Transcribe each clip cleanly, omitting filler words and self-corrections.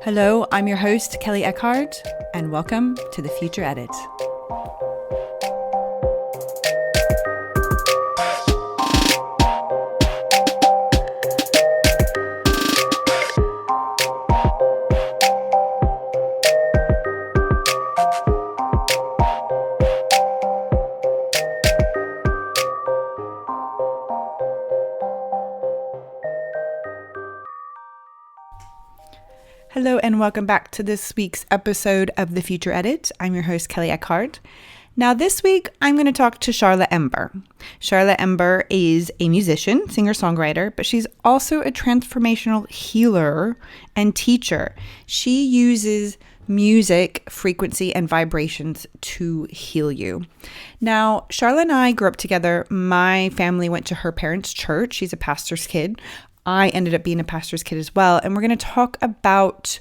Hello, I'm your host, Kelly Eckhart, and welcome to The Future Edit. Hello and welcome back to this week's episode of The Future Edit. I'm your host, Kelly Eckhart. Now this week, I'm going to talk to Sharla Ember. Sharla Ember is a musician, singer-songwriter, but she's also a transformational healer and teacher. She uses music, frequency, and vibrations to heal you. Now, Sharla and I grew up together. My family went to her parents' church. She's a pastor's kid. I ended up being a pastor's kid as well. And we're going to talk about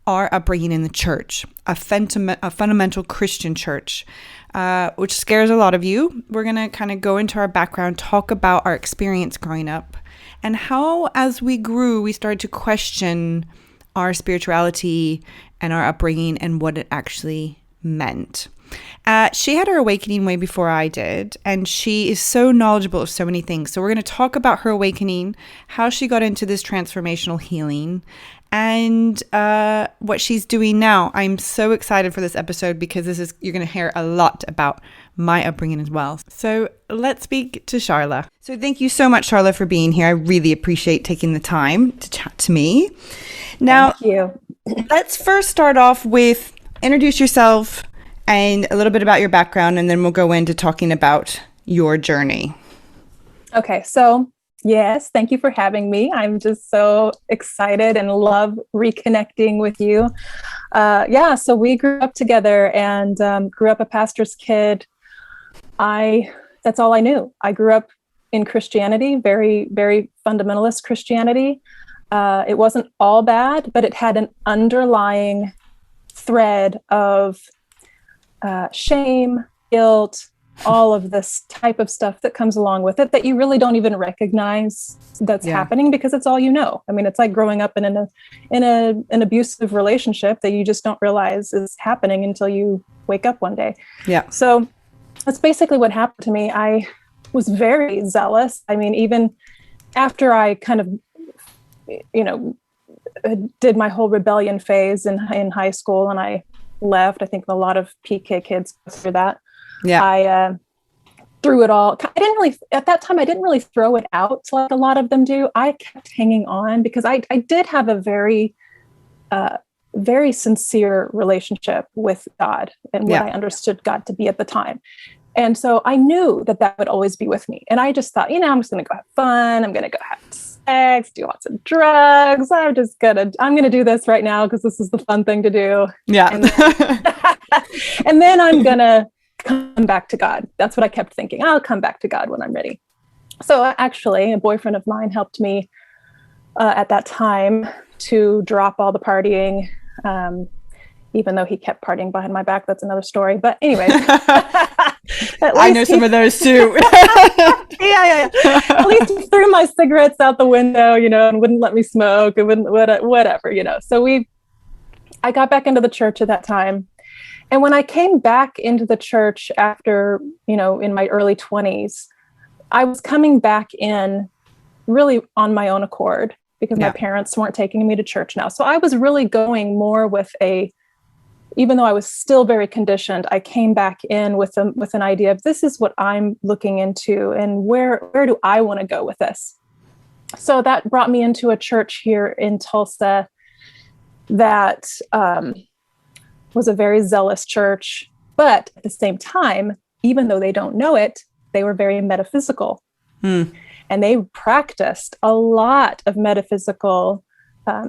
our upbringing in the church, a fundamental Christian church, which scares a lot of you. We're going to kind of go into our background, talk about our experience growing up, and how as we grew, we started to question our spirituality and our upbringing and what it actually meant. She had her awakening way before I did, and she is so knowledgeable of so many things. So we're going to talk about her awakening, how she got into this transformational healing, and what she's doing now. I'm so excited for this episode because you're going to hear a lot about my upbringing as well. So let's speak to Sharla. So thank you so much, Sharla, for being here. I really appreciate taking the time to chat to me. Now, thank you. Let's first start off with introduce yourself and a little bit about your background, and then we'll go into talking about your journey. Okay, so yes, thank you for having me. I'm just so excited and love reconnecting with you. So we grew up together and grew up a pastor's kid. That's all I knew. I grew up in Christianity, very, very fundamentalist Christianity. It wasn't all bad, but it had an underlying thread of shame, guilt, all of this type of stuff that comes along with it that you really don't even recognize that's happening because it's all you know. I mean, it's like growing up in an abusive relationship that you just don't realize is happening until you wake up one day. Yeah. So that's basically what happened to me. I was very zealous. I mean, even after I kind of, did my whole rebellion phase in high school and I left. I think a lot of PK kids go through that. Yeah. I threw it all. At that time, I didn't really throw it out like a lot of them do. I kept hanging on because I did have a very, very sincere relationship with God and what I understood God to be at the time. And so I knew that would always be with me. And I just thought, I'm just going to go have fun. I'm going to go have sex, do lots of drugs. I'm going to do this right now because this is the fun thing to do. Yeah. And then I'm going to come back to God. That's what I kept thinking. I'll come back to God when I'm ready. So actually, a boyfriend of mine helped me at that time to drop all the partying, even though he kept partying behind my back. That's another story. But anyway. I know some of those too. Yeah. At least he threw my cigarettes out the window, and wouldn't let me smoke. It wouldn't, whatever. So I got back into the church at that time. And when I came back into the church after, in my early 20s, I was coming back in really on my own accord because my parents weren't taking me to church now. So I was really going more with even though I was still very conditioned, I came back in with an idea of this is what I'm looking into and where do I want to go with this? So that brought me into a church here in Tulsa that was a very zealous church. But at the same time, even though they don't know it, they were very metaphysical. And they practiced a lot of metaphysical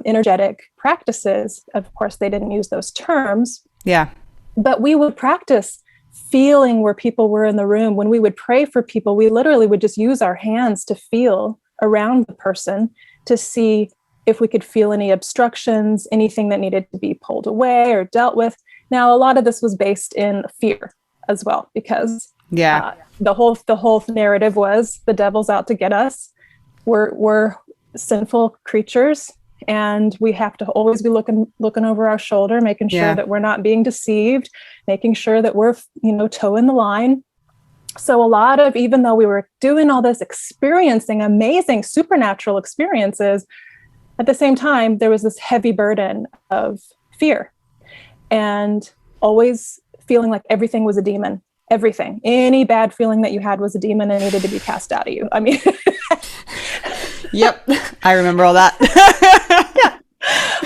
energetic practices. Of course, they didn't use those terms. Yeah. But we would practice feeling where people were in the room. When we would pray for people, we literally would just use our hands to feel around the person to see if we could feel any obstructions, anything that needed to be pulled away or dealt with. Now, a lot of this was based in fear as well, because the whole narrative was the devil's out to get us. We're sinful creatures and we have to always be looking over our shoulder, making sure that we're not being deceived, making sure that we're, toe in the line. So a lot of, even though we were doing all this, experiencing amazing supernatural experiences, at the same time, there was this heavy burden of fear and always feeling like everything was a demon. Everything, any bad feeling that you had was a demon and needed to be cast out of you. I mean, yep, I remember all that. Yeah.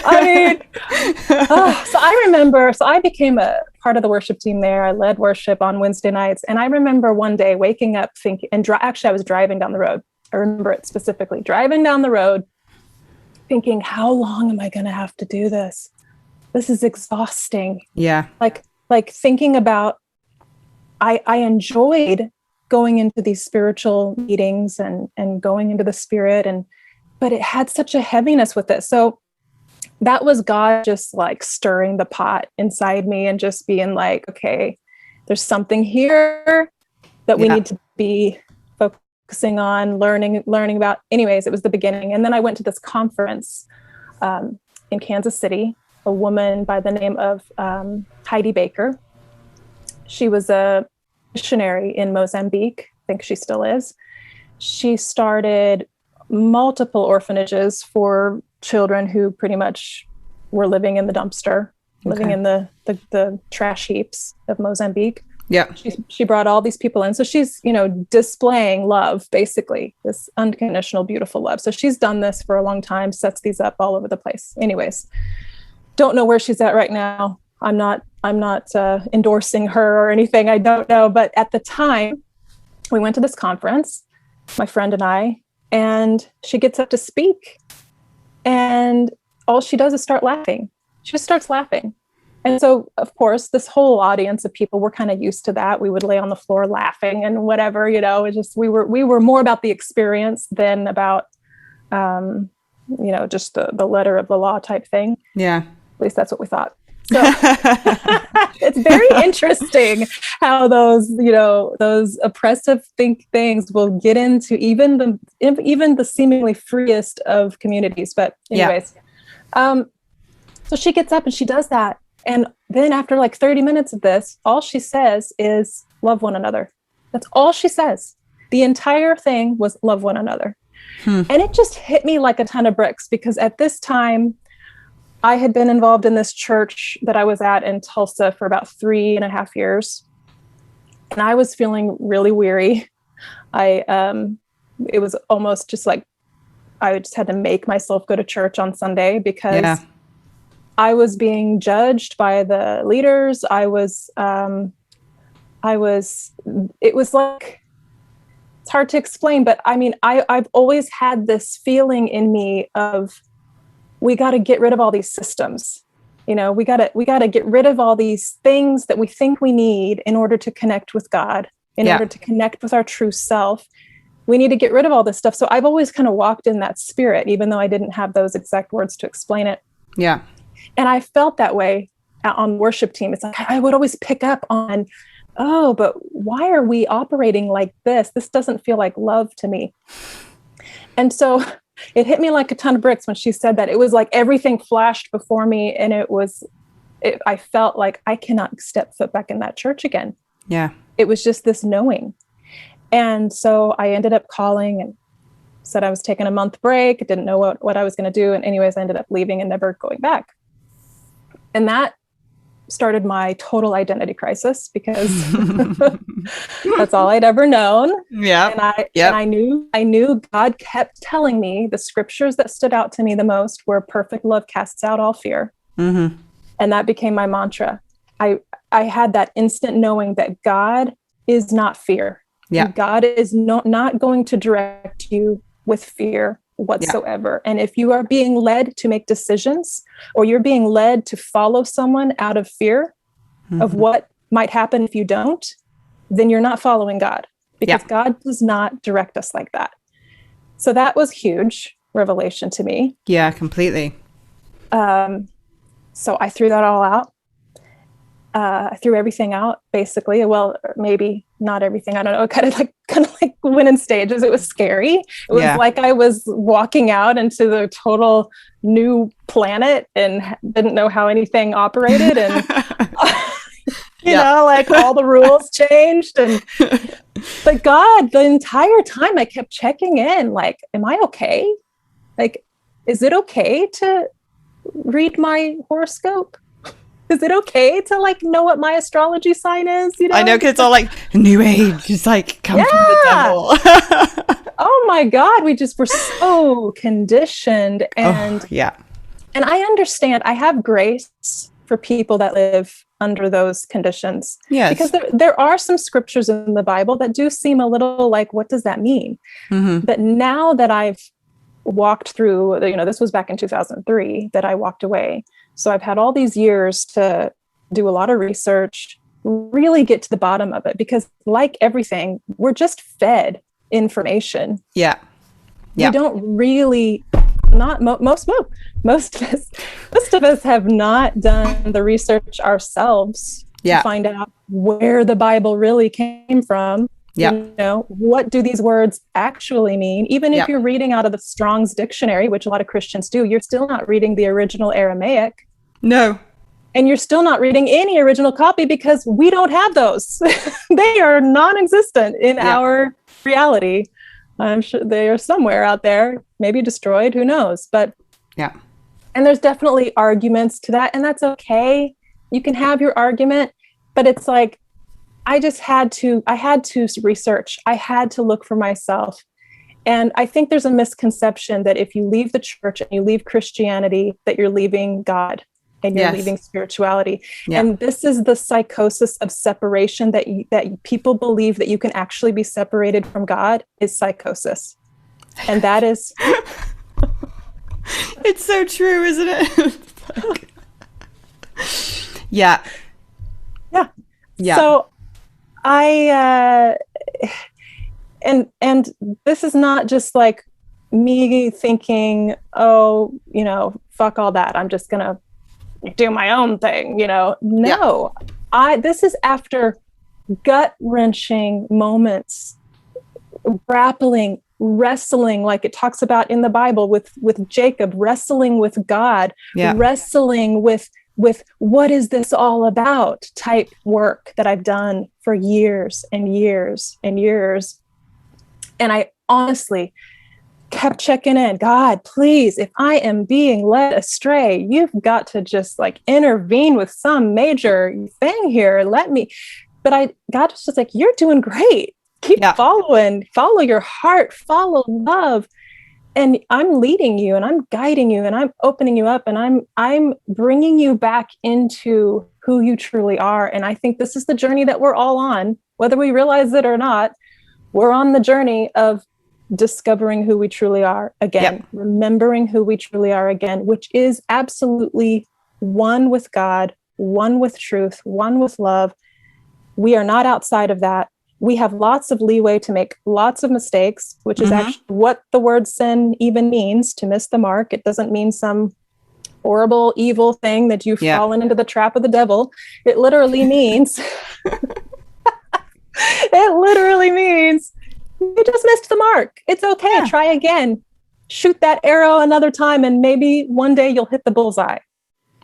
I mean, so I became a part of the worship team there. I led worship on Wednesday nights. And I remember one day waking up thinking, actually I was driving down the road. I remember it specifically, driving down the road, thinking, how long am I going to have to do this? This is exhausting. Yeah. Like thinking about, I enjoyed going into these spiritual meetings and going into the spirit, but it had such a heaviness with it. So that was God just like stirring the pot inside me and just being like, okay, there's something here that we need to be focusing on, learning about. Anyways, it was the beginning. And then I went to this conference in Kansas City, a woman by the name of Heidi Baker. She was a missionary in Mozambique. I think she still is. She started multiple orphanages for children who pretty much were living in the dumpster, living in the trash heaps of Mozambique. Yeah. She brought all these people in. So she's, displaying love, basically, this unconditional, beautiful love. So she's done this for a long time, sets these up all over the place. Anyways, don't know where she's at right now. I'm not endorsing her or anything. I don't know. But at the time, we went to this conference, my friend and I, and she gets up to speak. And all she does is start laughing. She just starts laughing. And so, of course, this whole audience of people were kind of used to that. We would lay on the floor laughing and whatever, it just, we were more about the experience than about, just the letter of the law type thing. Yeah. At least that's what we thought. So it's very interesting how those oppressive things will get into even the seemingly freest of communities. But anyways, so she gets up and she does that. And then after like 30 minutes of this, all she says is love one another. That's all she says. The entire thing was love one another. And it just hit me like a ton of bricks, because at this time, I had been involved in this church that I was at in Tulsa for about 3.5 years. And I was feeling really weary. It was almost just like I just had to make myself go to church on Sunday because I was being judged by the leaders. It was like, it's hard to explain, but I mean, I've always had this feeling in me of, we got to get rid of all these systems. We got to get rid of all these things that we think we need in order to connect with God, in order to connect with our true self. We need to get rid of all this stuff. So I've always kind of walked in that spirit, even though I didn't have those exact words to explain it. Yeah. And I felt that way on worship team. It's like, I would always pick up on, but why are we operating like this? This doesn't feel like love to me. And so it hit me like a ton of bricks when she said that. It was like everything flashed before me, and I felt like I cannot step foot back in that church again. Yeah. It was just this knowing. And so I ended up calling and said I was taking a month break. I didn't know what I was going to do. And anyways, I ended up leaving and never going back. And that started my total identity crisis, because that's all I'd ever known. Yeah. And I knew God kept telling me the scriptures that stood out to me the most were perfect love casts out all fear. Mm-hmm. And that became my mantra. I had that instant knowing that God is not fear. Yeah. God is not going to direct you with fear whatsoever. Yeah. And if you are being led to make decisions, or you're being led to follow someone out of fear of what might happen if you don't, then you're not following God, because God does not direct us like that. So that was huge revelation to me. Yeah, completely. So I threw that all out. I threw everything out, basically. Well, maybe not everything. I don't know. Kind of like went in stages. It was scary. It was like I was walking out into the total new planet and didn't know how anything operated. And, you know, like all the rules changed. But God, the entire time I kept checking in, like, am I okay? Like, is it okay to read my horoscope? Is it okay to like know what my astrology sign is? You know, I know, because it's all like New Age. It's like come from the devil. Oh my God, we just were so conditioned, and and I understand. I have grace for people that live under those conditions. Yes, because there are some scriptures in the Bible that do seem a little like, what does that mean? Mm-hmm. But now that I've walked through, you know, this was back in 2003 that I walked away. So I've had all these years to do a lot of research, really get to the bottom of it, because like everything, we're just fed information. Yeah. We don't really, not most of us have not done the research ourselves to find out where the Bible really came from. You know, what do these words actually mean? Even if you're reading out of the Strong's dictionary, which a lot of Christians do, you're still not reading the original Aramaic. No. And you're still not reading any original copy because we don't have those. They are non-existent in our reality. I'm sure they are somewhere out there, maybe destroyed, who knows? But and there's definitely arguments to that, and that's okay. You can have your argument, but it's like, I had to research. I had to look for myself. And I think there's a misconception that if you leave the church and you leave Christianity, that you're leaving God and you're leaving spirituality. And this is the psychosis of separation that people believe that you can actually be separated from God is psychosis. And that is... It's so true, isn't it? Yeah. So I and this is not just like me thinking, oh, you know, fuck all that, I'm just gonna do my own thing, you know. No, this is after gut-wrenching moments, wrestling, like it talks about in the Bible with Jacob, wrestling with God, wrestling with what is this all about type work that I've done for years and years and years. And I honestly kept checking in. God, please, if I am being led astray, you've got to just like intervene with some major thing here. But God was just like, you're doing great. Keep following, follow your heart, follow love. And I'm leading you and I'm guiding you and I'm opening you up and I'm bringing you back into who you truly are. And I think this is the journey that we're all on, whether we realize it or not. We're on the journey of discovering who we truly are again, remembering who we truly are again, which is absolutely one with God, one with truth, one with love. We are not outside of that. We have lots of leeway to make lots of mistakes, which is actually what the word sin even means, to miss the mark. It doesn't mean some horrible, evil thing that you've fallen into the trap of the devil. It literally means, you just missed the mark. It's okay. Try again. Shoot that arrow another time, and maybe one day you'll hit the bullseye,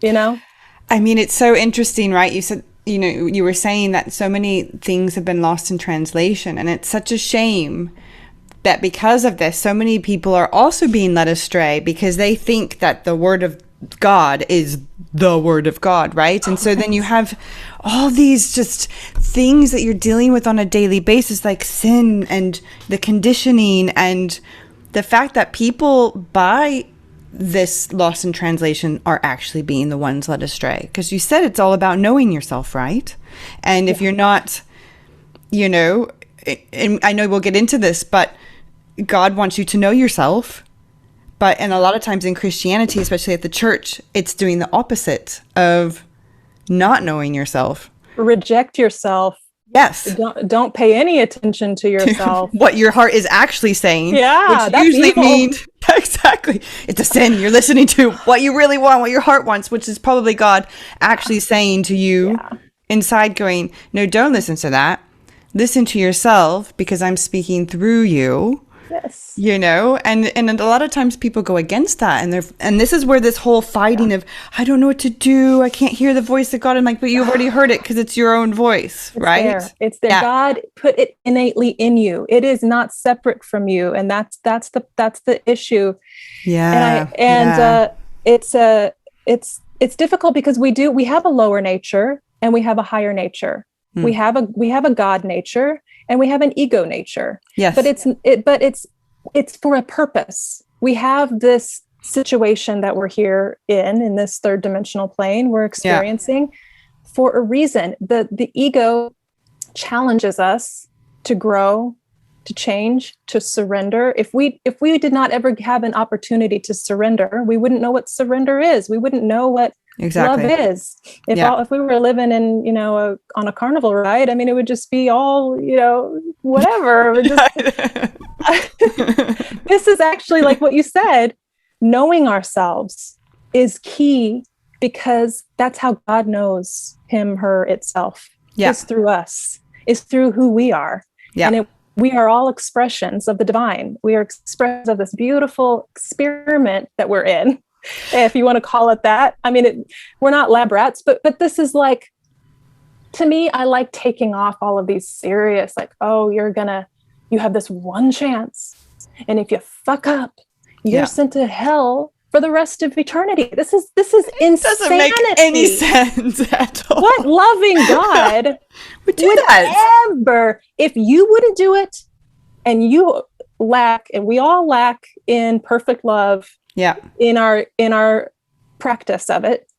you know? I mean, it's so interesting, right? You said, you know, you were saying that so many things have been lost in translation, and it's such a shame that because of this, so many people are also being led astray because they think that the word of God is the word of God, right? And so then you have all these just things that you're dealing with on a daily basis, like sin and the conditioning and the fact that people by this lost in translation are actually being the ones led astray. Because you said it's all about knowing yourself, right? And if you're not, you know, and I know we'll get into this, but God wants you to know yourself. But and a lot of times in Christianity, especially at the church, it's doing the opposite of not knowing yourself. Reject yourself. Yes. Don't pay any attention to yourself. What your heart is actually saying. Yeah, which usually means exactly. It's a sin. You're listening to what you really want, what your heart wants, which is probably God actually saying to you, inside going, no, don't listen to that. Listen to yourself because I'm speaking through you. Yes. You know, and a lot of times people go against that, and this is where this whole fighting of, I don't know what to do, I can't hear the voice of God. I'm like, but you've already heard it because it's your own voice, right? It's there. God put it innately in you. It is not separate from you, and that's the issue. Yeah. It's difficult because we have a lower nature and we have a higher nature. We have a God nature and we have an ego nature. Yes. But it's for a purpose. We have this situation that we're here in this third dimensional plane we're experiencing for a reason. The ego challenges us to grow, to change, to surrender. If we did not ever have an opportunity to surrender, we wouldn't know what surrender is. We wouldn't know what love is. If we were living in, on a carnival ride, I mean, it would just be all, whatever. This is actually like what you said, knowing ourselves is key because that's how God knows him, her, itself. Is through us, is through who we are. And we are all expressions of the divine. We are expressions of this beautiful experiment that we're in, if you want to call it that. I mean, we're not lab rats, but this is like, to me, I like taking off all of these serious, like, oh, you have this one chance. And if you fuck up, you're sent to hell for the rest of eternity. This is insanity. Doesn't make any sense at all. What loving God would ever, if you wouldn't do it, and you lack, and we all lack in perfect love, in our practice of it,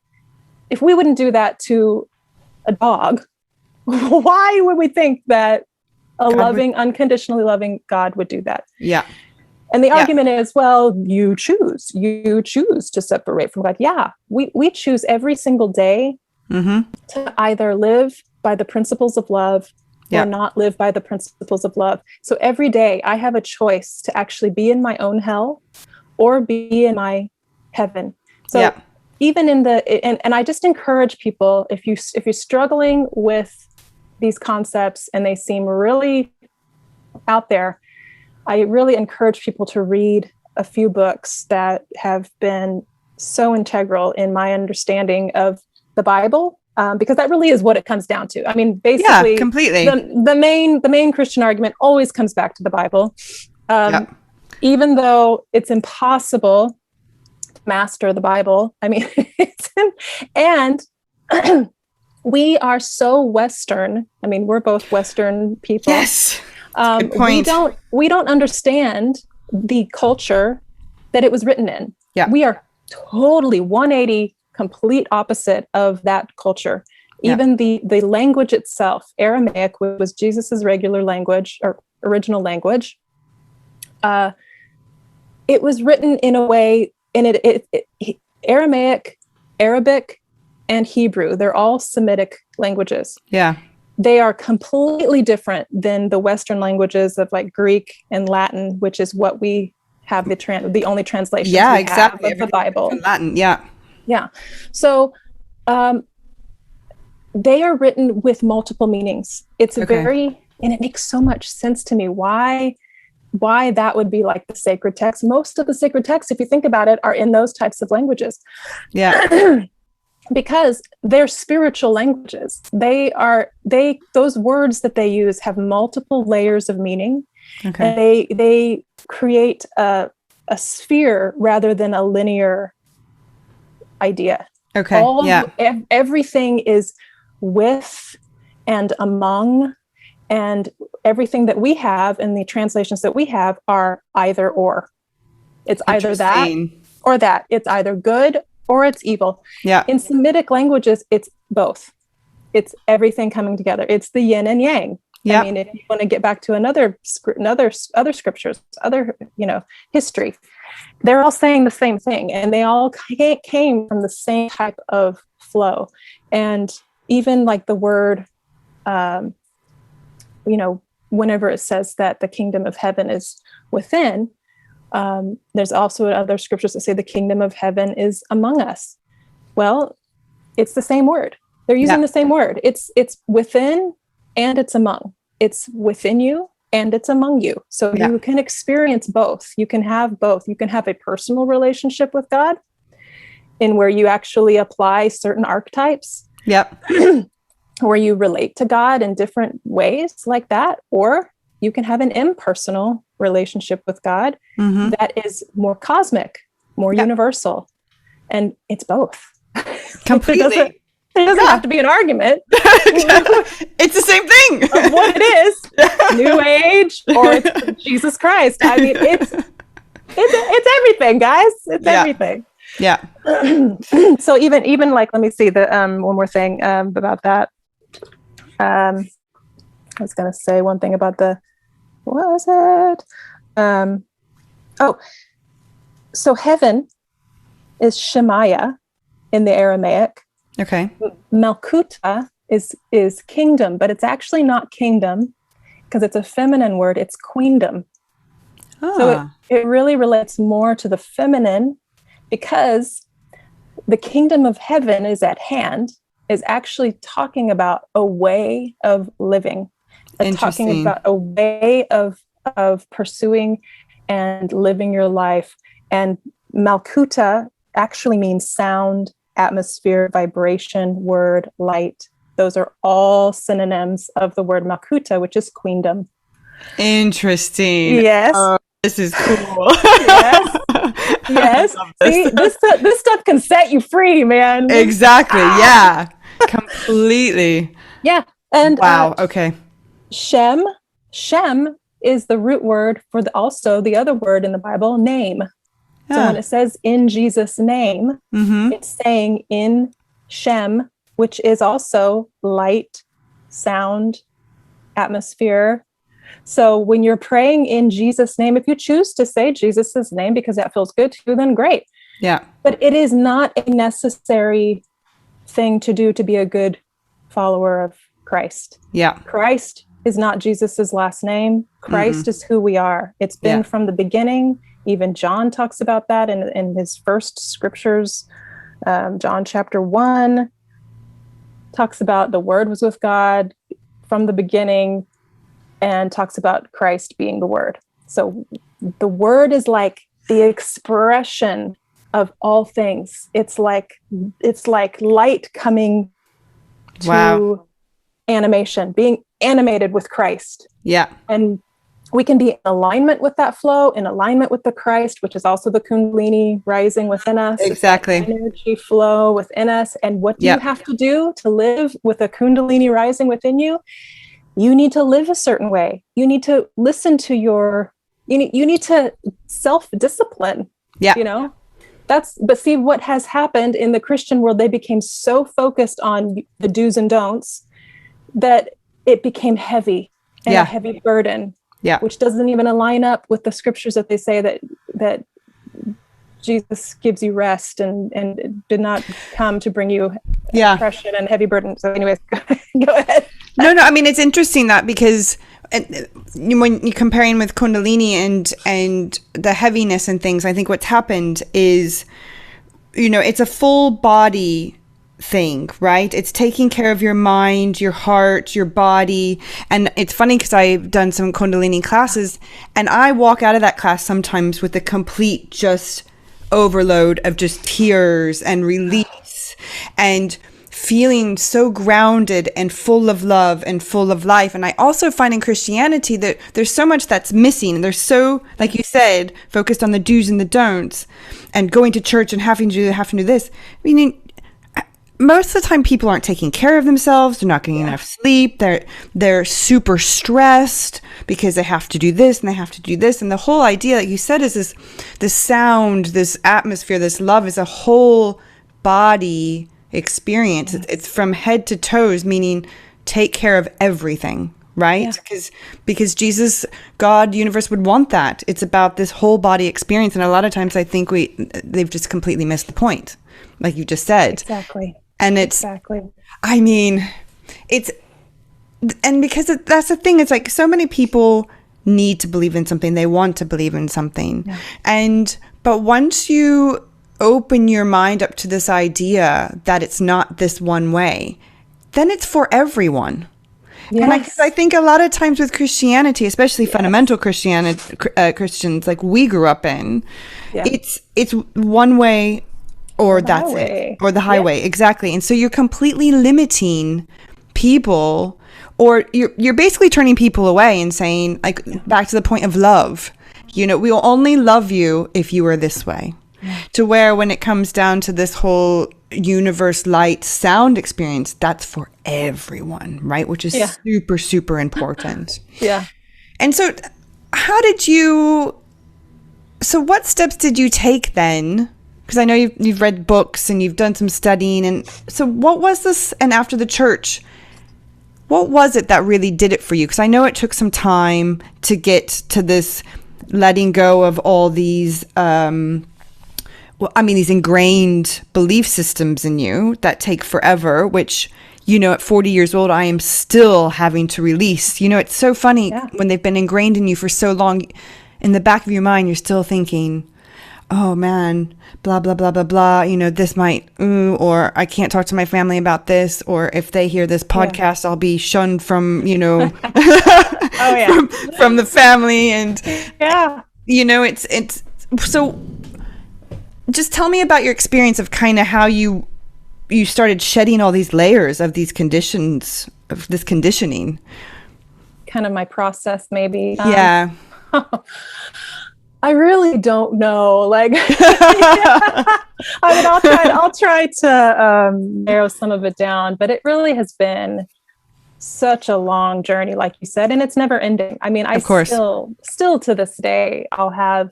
if we wouldn't do that to a dog, why would we think that unconditionally loving God would do that? Yeah. And the argument is, well, you choose to separate from God. Yeah, we choose every single day to either live by the principles of love or not live by the principles of love. So every day I have a choice to actually be in my own hell or be in my heaven. So even in and I just encourage people, if you're struggling with these concepts and they seem really out there, I really encourage people to read a few books that have been so integral in my understanding of the Bible, because that really is what it comes down to. I mean, basically, completely. The main Christian argument always comes back to the Bible, even though it's impossible to master the Bible. I mean, and we are so Western. I mean, we're both Western people. Yes. Good point. We don't understand the culture that it was written in. Yeah. We are totally 180 complete opposite of that culture. Even the language itself, Aramaic, which was Jesus's regular language or original language, it was written in a way, and Aramaic, Arabic, and Hebrew, they're all Semitic languages. Yeah. They are completely different than the Western languages of like Greek and Latin, which is what we have the only translation of the Bible. Latin, yeah. So they are written with multiple meanings. It's and it makes so much sense to me why that would be like the sacred text. Most of the sacred texts, if you think about it, are in those types of languages. Yeah. Because they're spiritual languages. Those words that they use have multiple layers of meaning. Okay. And they create a sphere rather than a linear idea. Okay. Everything is with and among, and everything that we have and the translations that we have are either or. It's either that or that. It's either good or it's evil. Yeah. In Semitic languages, it's both. It's everything coming together. It's the yin and yang. Yeah. I mean, if you want to get back to other scriptures, history, they're all saying the same thing, and they all came from the same type of flow. And even like the word, whenever it says that the kingdom of heaven is within, there's also other scriptures that say the kingdom of heaven is among us. Well, it's the same word. They're using the same word. It's within and it's among. It's within you and it's among you. So you can experience both. You can have both. You can have a personal relationship with God in where you actually apply certain archetypes. Yep. Where you relate to God in different ways like that. Or you can have an impersonal relationship with God that is more cosmic, more universal. And it's both. Completely. It doesn't have to be an argument. It's the same thing. Of what it is. New Age or it's Jesus Christ. I mean, it's everything, guys. It's everything. Yeah. So even like, let me see the one more thing about that. I was going to say one thing about what was it? So heaven is Shemaiah in the Aramaic. Okay. Malkuta is kingdom, but it's actually not kingdom because it's a feminine word. It's queendom. So it really relates more to the feminine because the kingdom of heaven is at hand, is actually talking about a way of living, talking about a way of pursuing and living your life. And Malkuta actually means sound, atmosphere, vibration, word, light. Those are all synonyms of the word Malkuta, which is queendom. Interesting. Yes. This is cool. Yes. Yes. See, this stuff can set you free, man. Exactly. Yeah. Completely. Yeah. And wow. Okay. Shem is the root word for also the other word in the Bible, name. So when it says in Jesus' name, it's saying in Shem, which is also light, sound, atmosphere. So when you're praying in Jesus' name, if you choose to say Jesus' name because that feels good to you, then great. Yeah. But it is not a necessary thing to do to be a good follower of Christ. Yeah. Christ is not Jesus's last name. Christ is who we are. It's been from the beginning. Even John talks about that in his first scriptures. John chapter 1 talks about the Word was with God from the beginning and talks about Christ being the Word. So the Word is like the expression of all things. It's like light coming to animation, being animated with Christ. Yeah. And we can be in alignment with that flow, in alignment with the Christ, which is also the Kundalini rising within us. Exactly. Energy flow within us. And what do you have to do to live with a Kundalini rising within you? You need to live a certain way. You need to listen to you need to self-discipline. Yeah. But see what has happened in the Christian world, they became so focused on the do's and don'ts that it became heavy and a heavy burden. Yeah. Which doesn't even align up with the scriptures that they say that Jesus gives you rest and did not come to bring you oppression and heavy burden. So anyways, go ahead. No, I mean, it's interesting that because when you're comparing with Kundalini and the heaviness and things, I think what's happened is, it's a full body thing, right? It's taking care of your mind, your heart, your body. And it's funny because I've done some Kundalini classes and I walk out of that class sometimes with a complete just overload of just tears and release and feeling so grounded and full of love and full of life. And I also find in Christianity that there's so much that's missing. They're so, like you said, focused on the do's and the don'ts and going to church and having to do this. Meaning, most of the time people aren't taking care of themselves. They're not getting enough sleep. They're super stressed because they have to do this and they have to do this. And the whole idea, like you said, is this sound, this atmosphere, this love is a whole body experience. It's from head to toes, meaning take care of everything, right? Because Jesus, God, universe would want that. It's about this whole body experience. And a lot of times I think they've just completely missed the point, like you just said. Exactly. And I mean, because that's the thing, it's like so many people need to believe in something. They want to believe in something. Yeah. But once you open your mind up to this idea that it's not this one way, then it's for everyone. Yes. And I think a lot of times with Christianity, especially fundamental Christianity, Christians like we grew up in, it's one way or that's highway. it, or the highway. Exactly. And so you're completely limiting people, or you're basically turning people away and saying, like, back to the point of love, we'll only love you if you are this way. To where when it comes down to this whole universe light sound experience, that's for everyone, right? Which is super, super important. And so what steps did you take then? Because I know you've read books and you've done some studying. And so what was this? And after the church, what was it that really did it for you? Because I know it took some time to get to this letting go of all these, these ingrained belief systems in you that take forever, which, at 40 years old, I am still having to release. It's so funny when they've been ingrained in you for so long, in the back of your mind, you're still thinking, oh man, blah, blah, blah, blah, blah, this might, or I can't talk to my family about this, or if they hear this podcast, I'll be shunned from, from the family. And, it's, so just tell me about your experience of kind of how you started shedding all these layers of these conditions, of this conditioning. Kind of my process, maybe. Yeah. I really don't know. Like, I'll try to narrow some of it down, but it really has been such a long journey, like you said, and it's never ending. I mean, still to this day, I'll have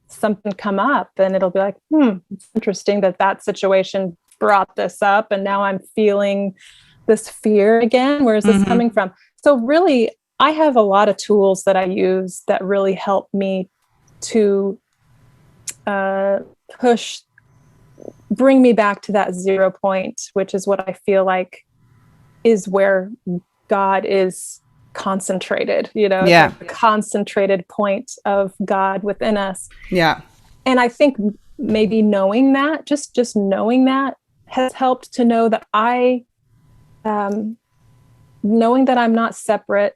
something come up and it'll be like, it's interesting that situation brought this up. And now I'm feeling this fear again. Where is this coming from? So really, I have a lot of tools that I use that really help me to bring me back to that 0 point, which is what I feel like is where God is concentrated, the concentrated point of God within us. Yeah. And I think maybe knowing that, just knowing that has helped to know that knowing that I'm not separate,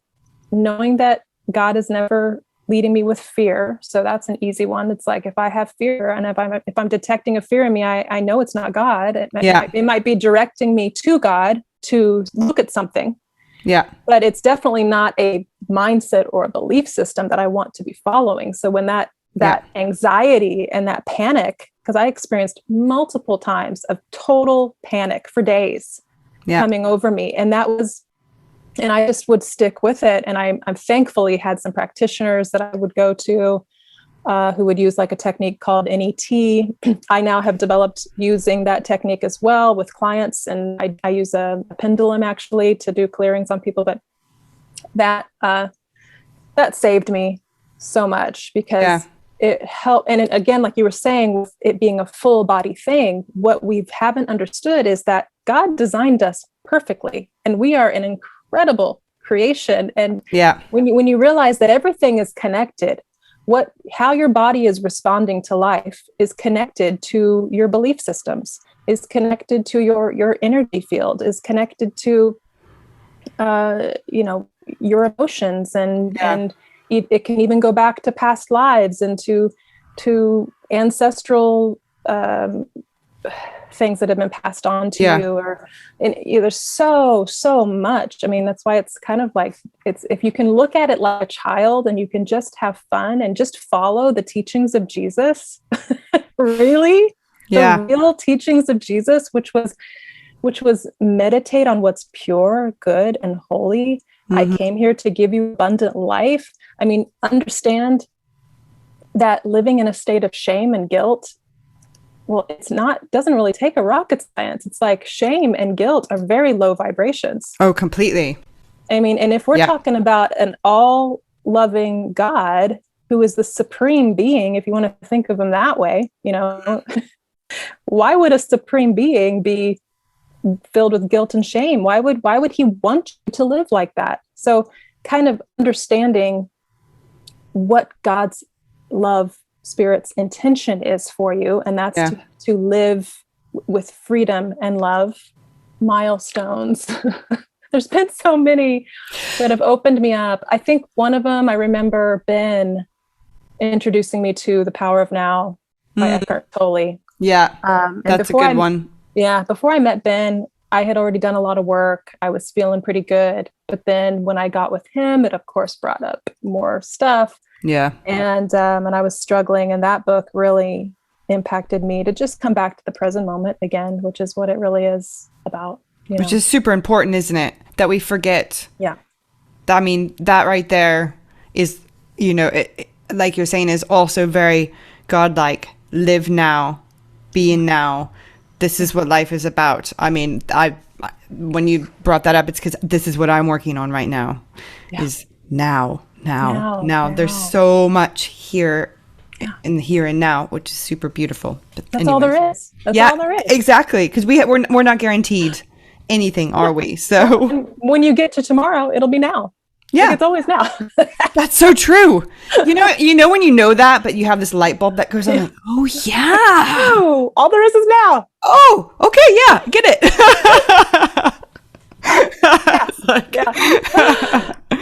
knowing that God is never leading me with fear. So that's an easy one. It's like, if I have fear and if I'm detecting a fear in me, I know it's not God. It might be directing me to God to look at something. Yeah. But it's definitely not a mindset or a belief system that I want to be following. So when that anxiety and that panic, because I experienced multiple times of total panic for days coming over me. And I just would stick with it. And I'm thankfully had some practitioners that I would go to who would use like a technique called NET. I now have developed using that technique as well with clients. And I use a pendulum actually to do clearings on people. But that saved me so much because it helped. And again, like you were saying, with it being a full body thing, what we haven't understood is that God designed us perfectly and we are an incredible creation. And when you realize that everything is connected, how your body is responding to life is connected to your belief systems, is connected to your energy field, is connected to your emotions, and it can even go back to past lives and to ancestral things that have been passed on to you, there's so much. I mean, that's why it's kind of like, it's, if you can look at it like a child and you can just have fun and just follow the teachings of Jesus, really, the real teachings of Jesus, which was meditate on what's pure, good, and holy. I came here to give you abundant life. I mean, understand that living in a state of shame and guilt, well, doesn't really take a rocket science. It's like shame and guilt are very low vibrations. Oh, completely. I mean, and if we're talking about an all-loving God who is the supreme being, if you want to think of him that way, why would a supreme being be filled with guilt and shame? Why would he want you to live like that? So kind of understanding what God's love spirit's intention is for you, and that's to live with freedom and love, milestones. There's been so many that have opened me up. I think one of them, I remember Ben introducing me to The Power of Now by Eckhart Tolle. Yeah, And that's a good one. Yeah, before I met Ben, I had already done a lot of work. I was feeling pretty good. But then when I got with him, it of course brought up more stuff. Yeah. And I was struggling. And that book really impacted me to just come back to the present moment again, which is what it really is about. Which is super important, isn't it? That we forget. Yeah. I mean, that right there is, like you're saying, is also very godlike. Live now, be in now. This is what life is about. I mean, when you brought that up, it's because this is what I'm working on right now. Yeah. Is now. There's so much here in the here and now, which is super beautiful. But that's all there is. That's all there is. Exactly. Because we're not guaranteed anything, are we? So when you get to tomorrow, it'll be now. Yeah, like it's always now. That's so true. When you know that, but you have this light bulb that goes on. Like, oh yeah, oh, all there is now. Oh, okay, yeah, get it.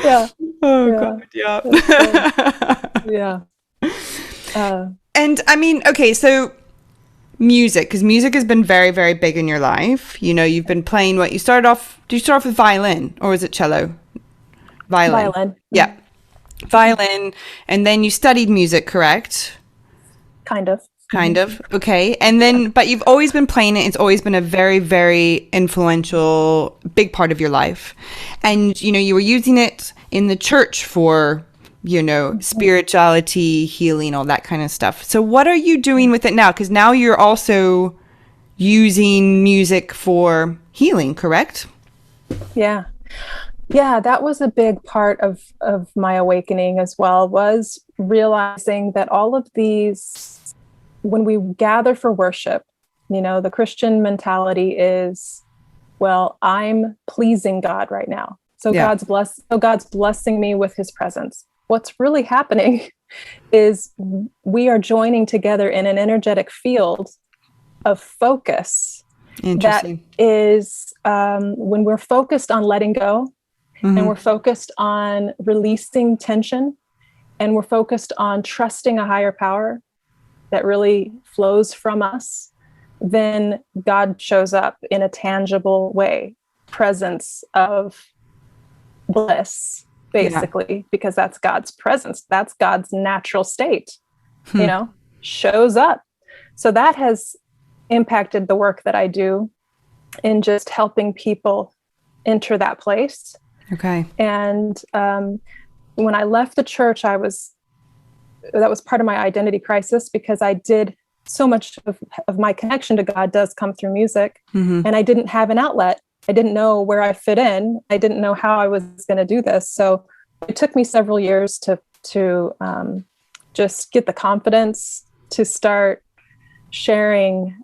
Yeah. Oh God, yeah. Yeah. And I mean, okay, so music, because music has been very, very big in your life. You've been playing did you start off with violin or was it cello? Violin. Yeah. Violin. And then you studied music, correct? Kind of. Okay. And then, but you've always been playing it. It's always been a very, very influential, big part of your life. And, you were using it in the church for, spirituality, healing, all that kind of stuff. So what are you doing with it now? Because now you're also using music for healing, correct? Yeah. Yeah, that was a big part of my awakening as well, was realizing that all of these, when we gather for worship, the Christian mentality is, well, I'm pleasing God right now. So yeah. God's blessing me with his presence. What's really happening is we are joining together in an energetic field of focus. Interesting. That is when we're focused on letting go, and we're focused on releasing tension, and we're focused on trusting a higher power that really flows from us, then God shows up in a tangible way, presence of bliss, basically, because that's God's presence. That's God's natural state, shows up. So that has impacted the work that I do in just helping people enter that place. Okay. And when I left the church, that was part of my identity crisis, because I did so much of my connection to God does come through music, and I didn't have an outlet. I didn't know where I fit in. I didn't know how I was going to do this. So it took me several years to just get the confidence to start sharing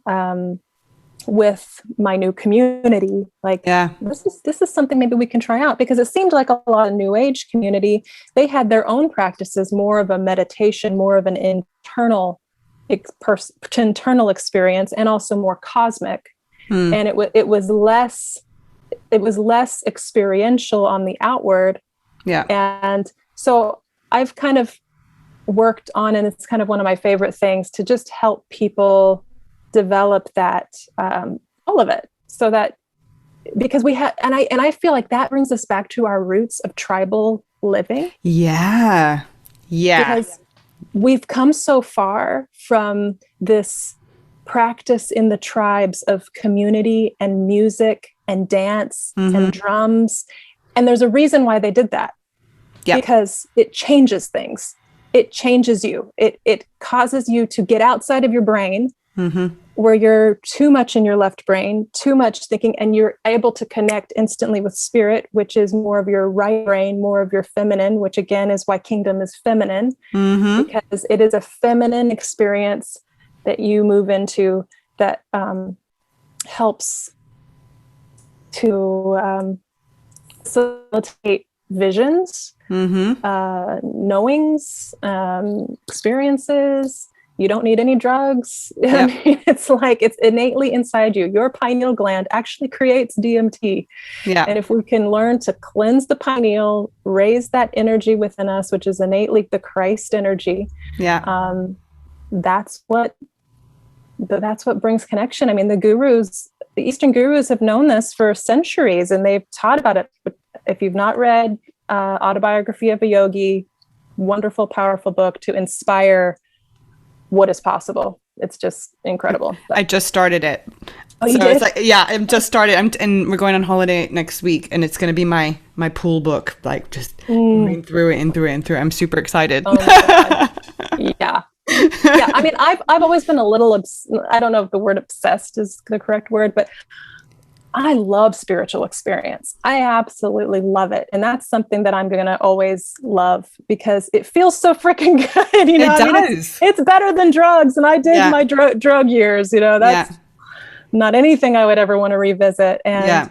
with my new community, this is something maybe we can try out, because it seemed like a lot of new age community, they had their own practices, more of a meditation, more of an internal experience, and also more cosmic. And it was less experiential on the outward. Yeah. And so I've kind of worked on, and it's kind of one of my favorite things, to just help people develop that, all of it, so that, because we have, and I feel like that brings us back to our roots of tribal living. Yeah. Because we've come so far from this practice in the tribes of community and music and dance and drums. And there's a reason why they did that. Yeah. Because it changes things. It changes you. It causes you to get outside of your brain, where you're too much in your left brain, too much thinking, and you're able to connect instantly with spirit, which is more of your right brain, more of your feminine, which again is why Kingdom is feminine, because it is a feminine experience that you move into that helps to facilitate visions, knowings, experiences, You don't need any drugs. I mean, it's like it's innately inside you. Your pineal gland actually creates DMT. Yeah. And if we can learn to cleanse the pineal, raise that energy within us, which is innately the Christ energy, that's what brings connection. I mean, the Eastern gurus have known this for centuries, and they've taught about it. If you've not read Autobiography of a Yogi, wonderful, powerful book to inspire what is possible. It's just incredible. I just started it. Oh, you did? It's like, yeah, I've just started. And we're going on holiday next week, and it's going to be my pool book, like just going through it and through it and through it. I'm super excited. Oh my God. Yeah. Yeah. I mean, I've always been a little, I don't know if the word obsessed is the correct word, but I love spiritual experience. I absolutely love it. And that's something that I'm going to always love because it feels so freaking good. You know, it does. It's better than drugs. And I did my drug years, you know, that's not anything I would ever want to revisit. And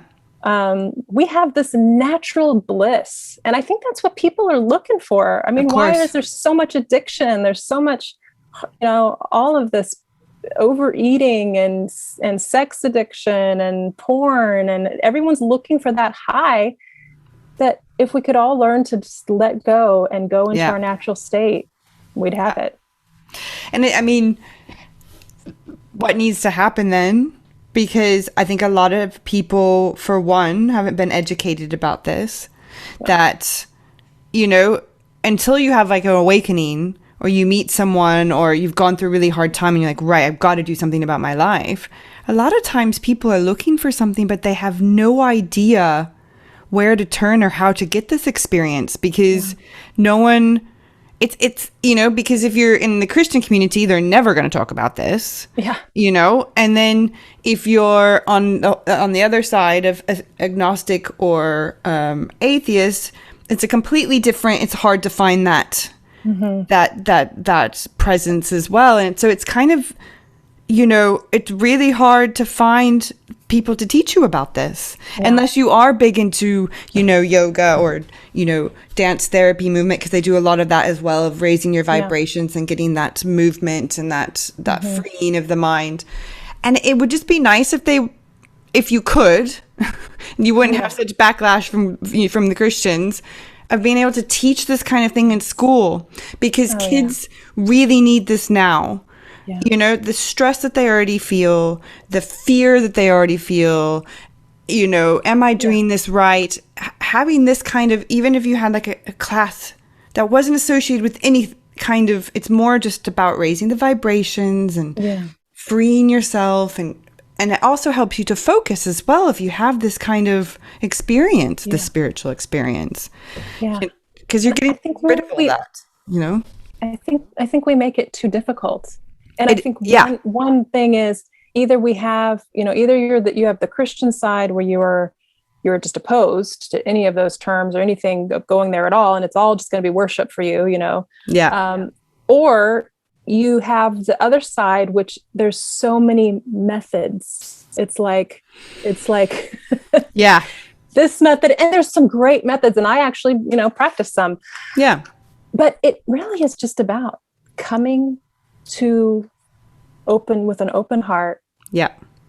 we have this natural bliss. And I think that's what people are looking for. I mean, why is there so much addiction? There's so much, you know, all of this overeating and sex addiction and porn, and everyone's looking for that high, that if we could all learn to just let go and go into our natural state, we'd have it. And I mean, what needs to happen then? Because I think a lot of people, for one, haven't been educated about this, that, you know, until you have like an awakening, or you meet someone, or you've gone through a really hard time and you're like, right, I've got to do something about my life. A lot of times people are looking for something, but they have no idea where to turn or how to get this experience, because no one, it's, you know, because if you're in the Christian community, they're never going to talk about this, you know, and then if you're on the other side of agnostic or atheist, it's a completely different, it's hard to find that. That presence as well. And so it's kind of, you know, it's really hard to find people to teach you about this unless you are big into, you know, yoga or, you know, dance therapy movement, because they do a lot of that as well, of raising your vibrations and getting that movement and that freeing of the mind. And it would just be nice if you could, you wouldn't have such backlash from the Christians, of being able to teach this kind of thing in school, because kids really need this now. You know, the stress that they already feel, the fear that they already feel, you know, am I doing this right? Having this kind of, even if you had like a class that wasn't associated with any kind of, it's more just about raising the vibrations and freeing yourself, and it also helps you to focus as well if you have this kind of experience, the spiritual experience. Because you're getting rid of all that, you know? I think we make it too difficult. And I think one thing is, either we have, you know, either you have the Christian side where you're just opposed to any of those terms or anything going there at all, and it's all just going to be worship for you, you know? Or you have the other side, which there's so many methods. It's like this method, and there's some great methods, and I actually, you know, practice some. But it really is just about coming to open with an open heart.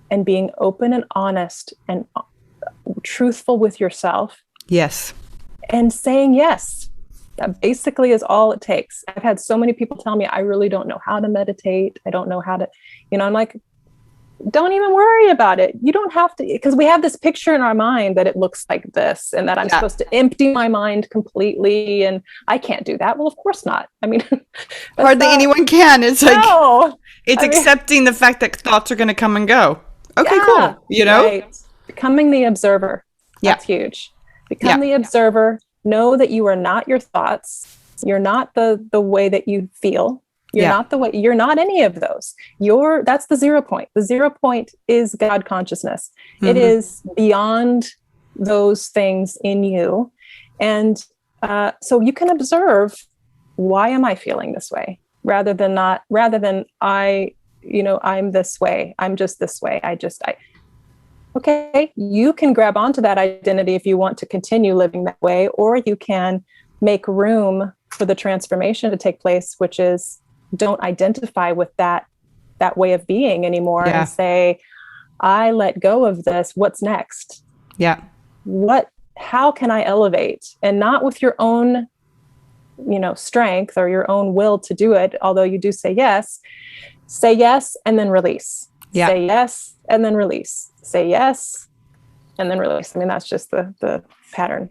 And being open and honest and truthful with yourself. And saying yes. That basically is all it takes. I've had so many people tell me, I really don't know how to meditate. I don't know how to, you know, I'm like, don't even worry about it. You don't have to, because we have this picture in our mind that it looks like this, and that I'm supposed to empty my mind completely, and I can't do that. Well, of course not. I mean, hardly anyone can. It's like, it's accepting the fact that thoughts are going to come and go. Okay, cool. You know, becoming the observer. That's huge. Become the observer. Know that you are not your thoughts. You're not the way that you feel. You're not the way, you're not any of those. That's the 0 point. The 0 point is God consciousness. It is beyond those things in you. And so you can observe, why am I feeling this way? Rather than I'm this way. I'm just this way. Okay, you can grab onto that identity if you want to continue living that way, or you can make room for the transformation to take place, which is don't identify with that way of being anymore, Yeah. and say, I let go of this. What's next? Yeah. How can I elevate? And not with your own, strength or your own will to do it. Although you do say yes and then release. Yeah. Say yes and then release. Say yes and then release. I mean, that's just the pattern.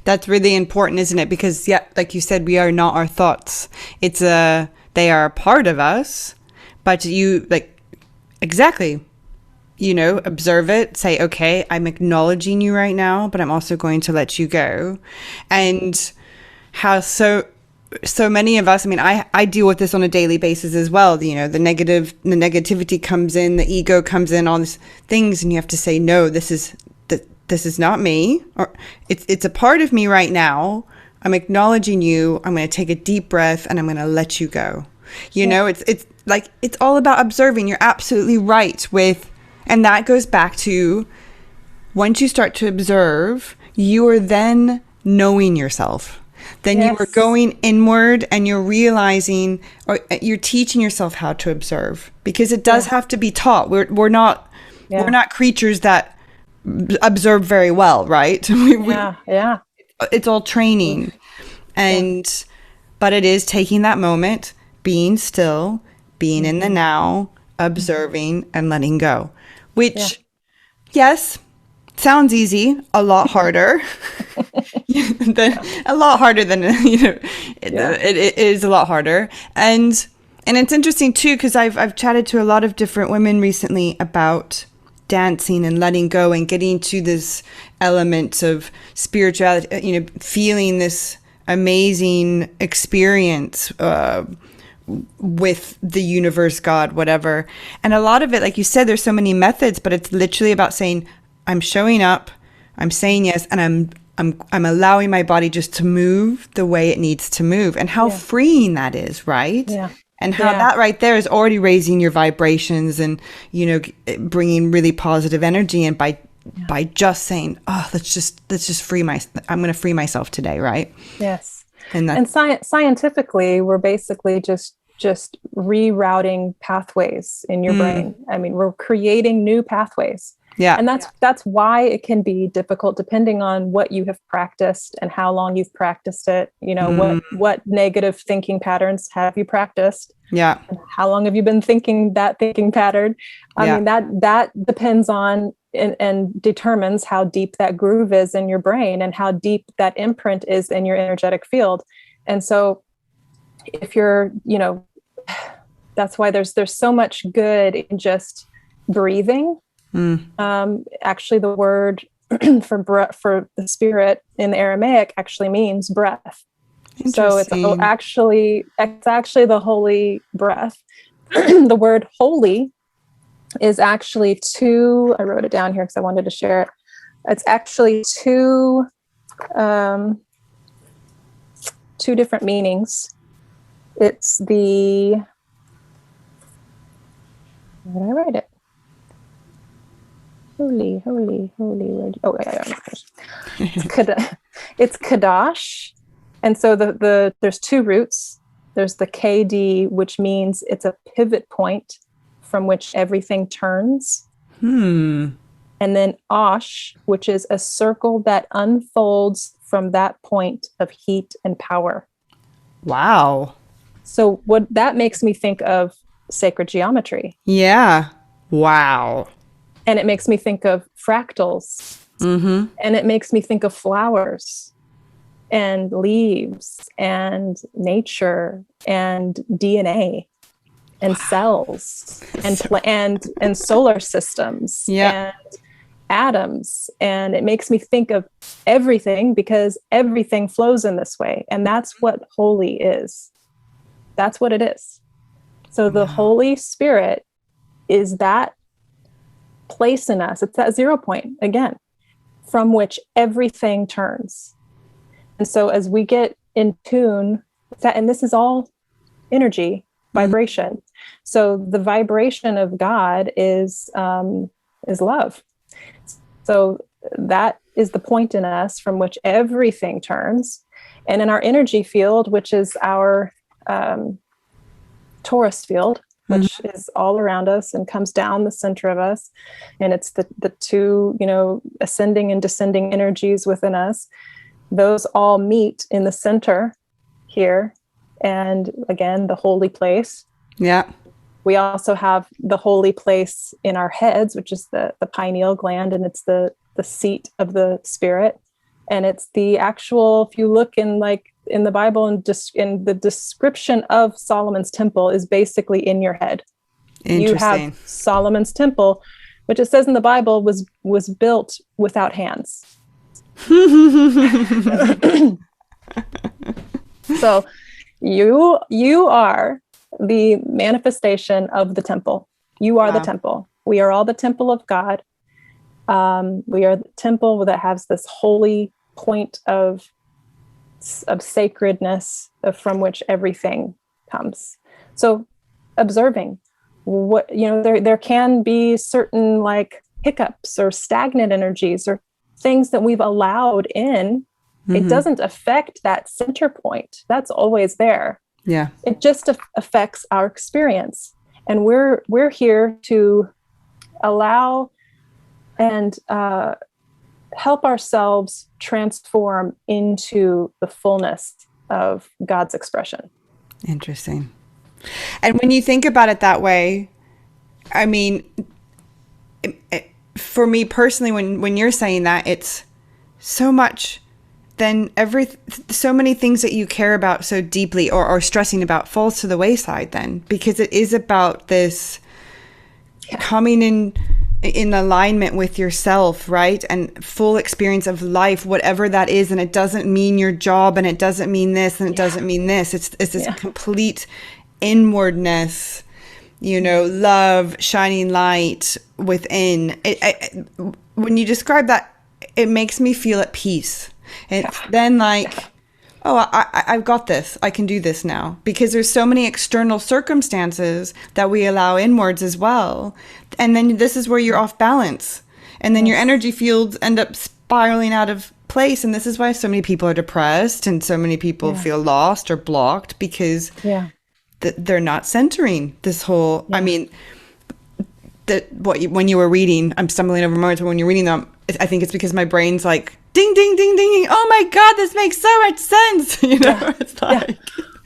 That's really important, isn't it? Because like you said, we are not our thoughts. They are a part of us, but exactly, observe it, say, okay, I'm acknowledging you right now, but I'm also going to let you go. And how so many of us, I mean, I deal with this on a daily basis as well. The negativity comes in, the ego comes in, all these things, and you have to say, no, this is not me, or it's a part of me right now. I'm acknowledging you. I'm going to take a deep breath and I'm going to let you go. It's all about observing. You're absolutely right and that goes back to, once you start to observe, you are then knowing yourself. Then Yes. you are going inward and you're realizing, or you're teaching yourself how to observe, because it does have to be taught. We're not creatures that observe very well, right? It's all training. But it is taking that moment, being still, being in the now, observing and letting go, which, yes, sounds easy, a lot harder. It is a lot harder. And it's interesting too, because I've chatted to a lot of different women recently about dancing and letting go and getting to this element of spirituality, feeling this amazing experience with the universe, God, whatever. And a lot of it, like you said, there's so many methods, but it's literally about saying, I'm showing up, I'm saying yes, and I'm allowing my body just to move the way it needs to move. And how freeing that is, right? Yeah. And how that right there is already raising your vibrations and, bringing really positive energy. And by just saying, oh, let's just I'm going to free myself today. Right. Yes. And scientifically, we're basically just rerouting pathways in your brain. I mean, we're creating new pathways. Yeah. And that's why it can be difficult, depending on what you have practiced and how long you've practiced it. What negative thinking patterns have you practiced? Yeah. How long have you been thinking that thinking pattern? I mean, that depends on and determines how deep that groove is in your brain and how deep that imprint is in your energetic field. And so if you're, that's why there's so much good in just breathing. Actually, the word for the spirit in the Aramaic actually means breath. So it's actually the holy breath. The word holy is actually I wrote it down here because I wanted to share it. It's actually two different meanings. It's where did I write it? Holy. Oh, it's Kadash. And so there's two roots. There's the KD, which means it's a pivot point from which everything turns. And then Osh, which is a circle that unfolds from that point of heat and power. Wow. So what that makes me think of sacred geometry. Yeah. Wow. And it makes me think of fractals. And it makes me think of flowers and leaves and nature and DNA and cells and solar systems and atoms. And it makes me think of everything, because everything flows in this way. And that's what holy is. That's what it is. So the Holy Spirit is that place in us. It's that 0 point, again, from which everything turns. And so as we get in tune with that, and this is all energy, vibration. So the vibration of God is love. So that is the point in us from which everything turns. And in our energy field, which is our torus field, which is all around us and comes down the center of us. And it's the two, ascending and descending energies within us. Those all meet in the center here. And again, the holy place. Yeah. We also have the holy place in our heads, which is the pineal gland, and it's the seat of the spirit. And it's the actual, if you look in the Bible and just in the description of Solomon's temple is basically in your head. You have Solomon's temple, which it says in the Bible was built without hands. So you are the manifestation of the temple. You are the temple. We are all the temple of God. We are the temple that has this holy point of sacredness from which everything comes. So observing what, there can be certain hiccups or stagnant energies or things that we've allowed in. It doesn't affect that center point. That's always there. Yeah. It just affects our experience. And we're here to allow and help ourselves transform into the fullness of God's expression. Interesting. And when you think about it that way, I mean, for me personally, when you're saying that, it's so much then so many things that you care about so deeply or are stressing about falls to the wayside then, because it is about this coming in alignment with yourself, right? And full experience of life, whatever that is. And it doesn't mean your job, and it doesn't mean this, and it doesn't mean this. It's this complete inwardness, love, shining light within. When you describe that, it makes me feel at peace. It's then I've got this. I can do this now. Because there's so many external circumstances that we allow inwards as well. And then this is where you're off balance. And then your energy fields end up spiraling out of place. And this is why so many people are depressed and so many people feel lost or blocked, because they're not centering this whole, I mean, when you were reading, I'm stumbling over words, but when you're reading them, I think it's because my brain's like, ding, ding, ding, ding. Oh my God, this makes so much sense. It's like.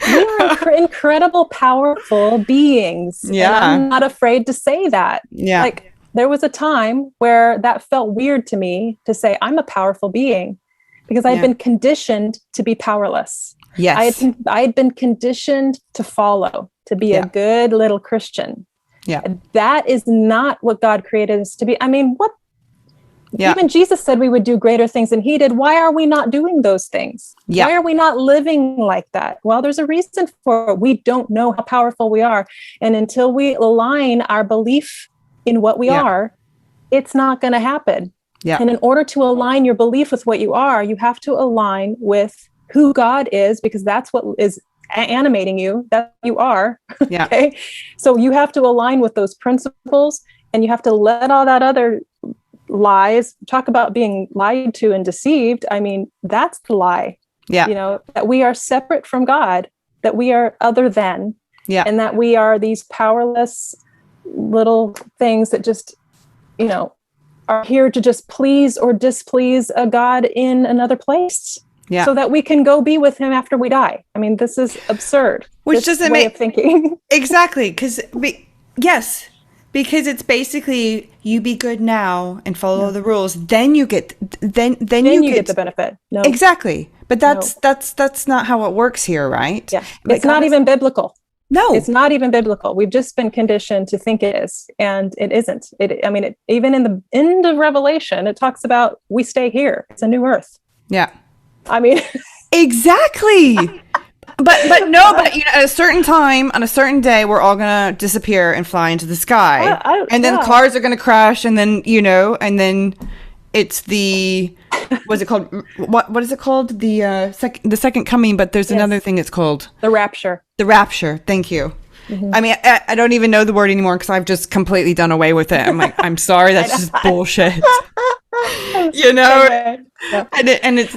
We are incredible, powerful beings. Yeah. And I'm not afraid to say that. Yeah. There was a time where that felt weird to me to say I'm a powerful being, because I had been conditioned to be powerless. Yes. I had been conditioned to follow, to be a good little Christian. Yeah. And that is not what God created us to be. I mean, what? Yeah. Even Jesus said we would do greater things than he did. Why are we not doing those things? Yeah. Why are we not living like that? Well, there's a reason for it. We don't know how powerful we are. And until we align our belief in what we are, it's not going to happen. Yeah. And in order to align your belief with what you are, you have to align with who God is, because that's what is animating you, that you are. Yeah. Okay. So you have to align with those principles, and you have to let all that other lies, talk about being lied to and deceived. I mean, that's the lie. Yeah. That we are separate from God, that we are other than, and that we are these powerless little things that just, are here to just please or displease a God in another place. Yeah. So that we can go be with him after we die. I mean, this is absurd. Which doesn't way of thinking. Exactly. Because it's basically you be good now and follow the rules. Then you get then you get the benefit. No. Exactly. But that's not how it works here, right? Yeah. It's not even biblical. No, it's not even biblical. We've just been conditioned to think it is, and it isn't. Even in the end of Revelation, it talks about we stay here. It's a new earth. Yeah. I mean, exactly. But at a certain time, on a certain day, we're all gonna disappear and fly into the sky, and then cars are gonna crash, and then and then it's the what's it called? What is it called? The second coming. But there's another thing it's called the rapture. The rapture. Thank you. Mm-hmm. I mean, I don't even know the word anymore because I've just completely done away with it. I'm like, I'm sorry, that's just bullshit. And it's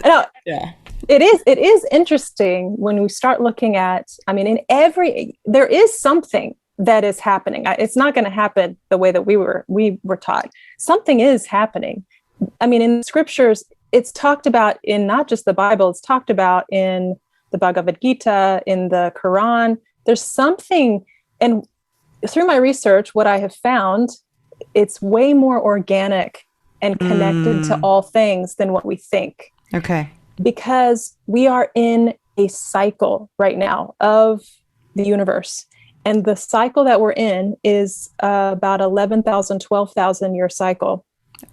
it is interesting when we start looking at, I mean, there is something that is happening. It's not going to happen the way that we were taught. Something is happening. I mean, in the scriptures, it's talked about in not just the Bible, it's talked about in the Bhagavad Gita, in the Quran. There's something, and through my research, what I have found, it's way more organic and connected to all things than what we think. Okay. Because we are in a cycle right now of the universe. And the cycle that we're in is about 11,000, 12,000 year cycle.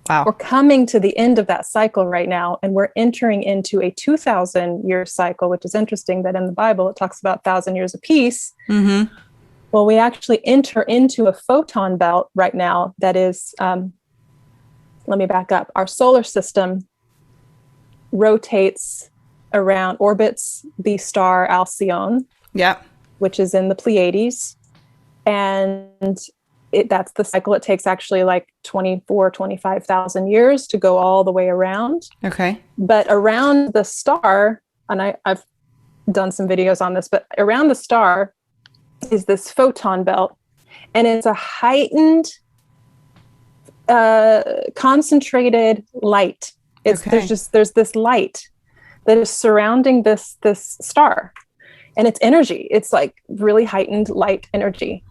Wow. We're coming to the end of that cycle right now, and we're entering into a 2,000 year cycle, which is interesting that in the Bible, it talks about 1,000 years of peace. Mm-hmm. Well, we actually enter into a photon belt right now that is, let me back up. Our solar system orbits the star Alcyone, which is in the Pleiades. And that's the cycle. It takes actually like 25,000 years to go all the way around. Okay. But around the star, and I've done some videos on this, but around the star is this photon belt. And it's a heightened, concentrated light. There's this light that is surrounding this star, and it's energy. It's like really heightened light energy.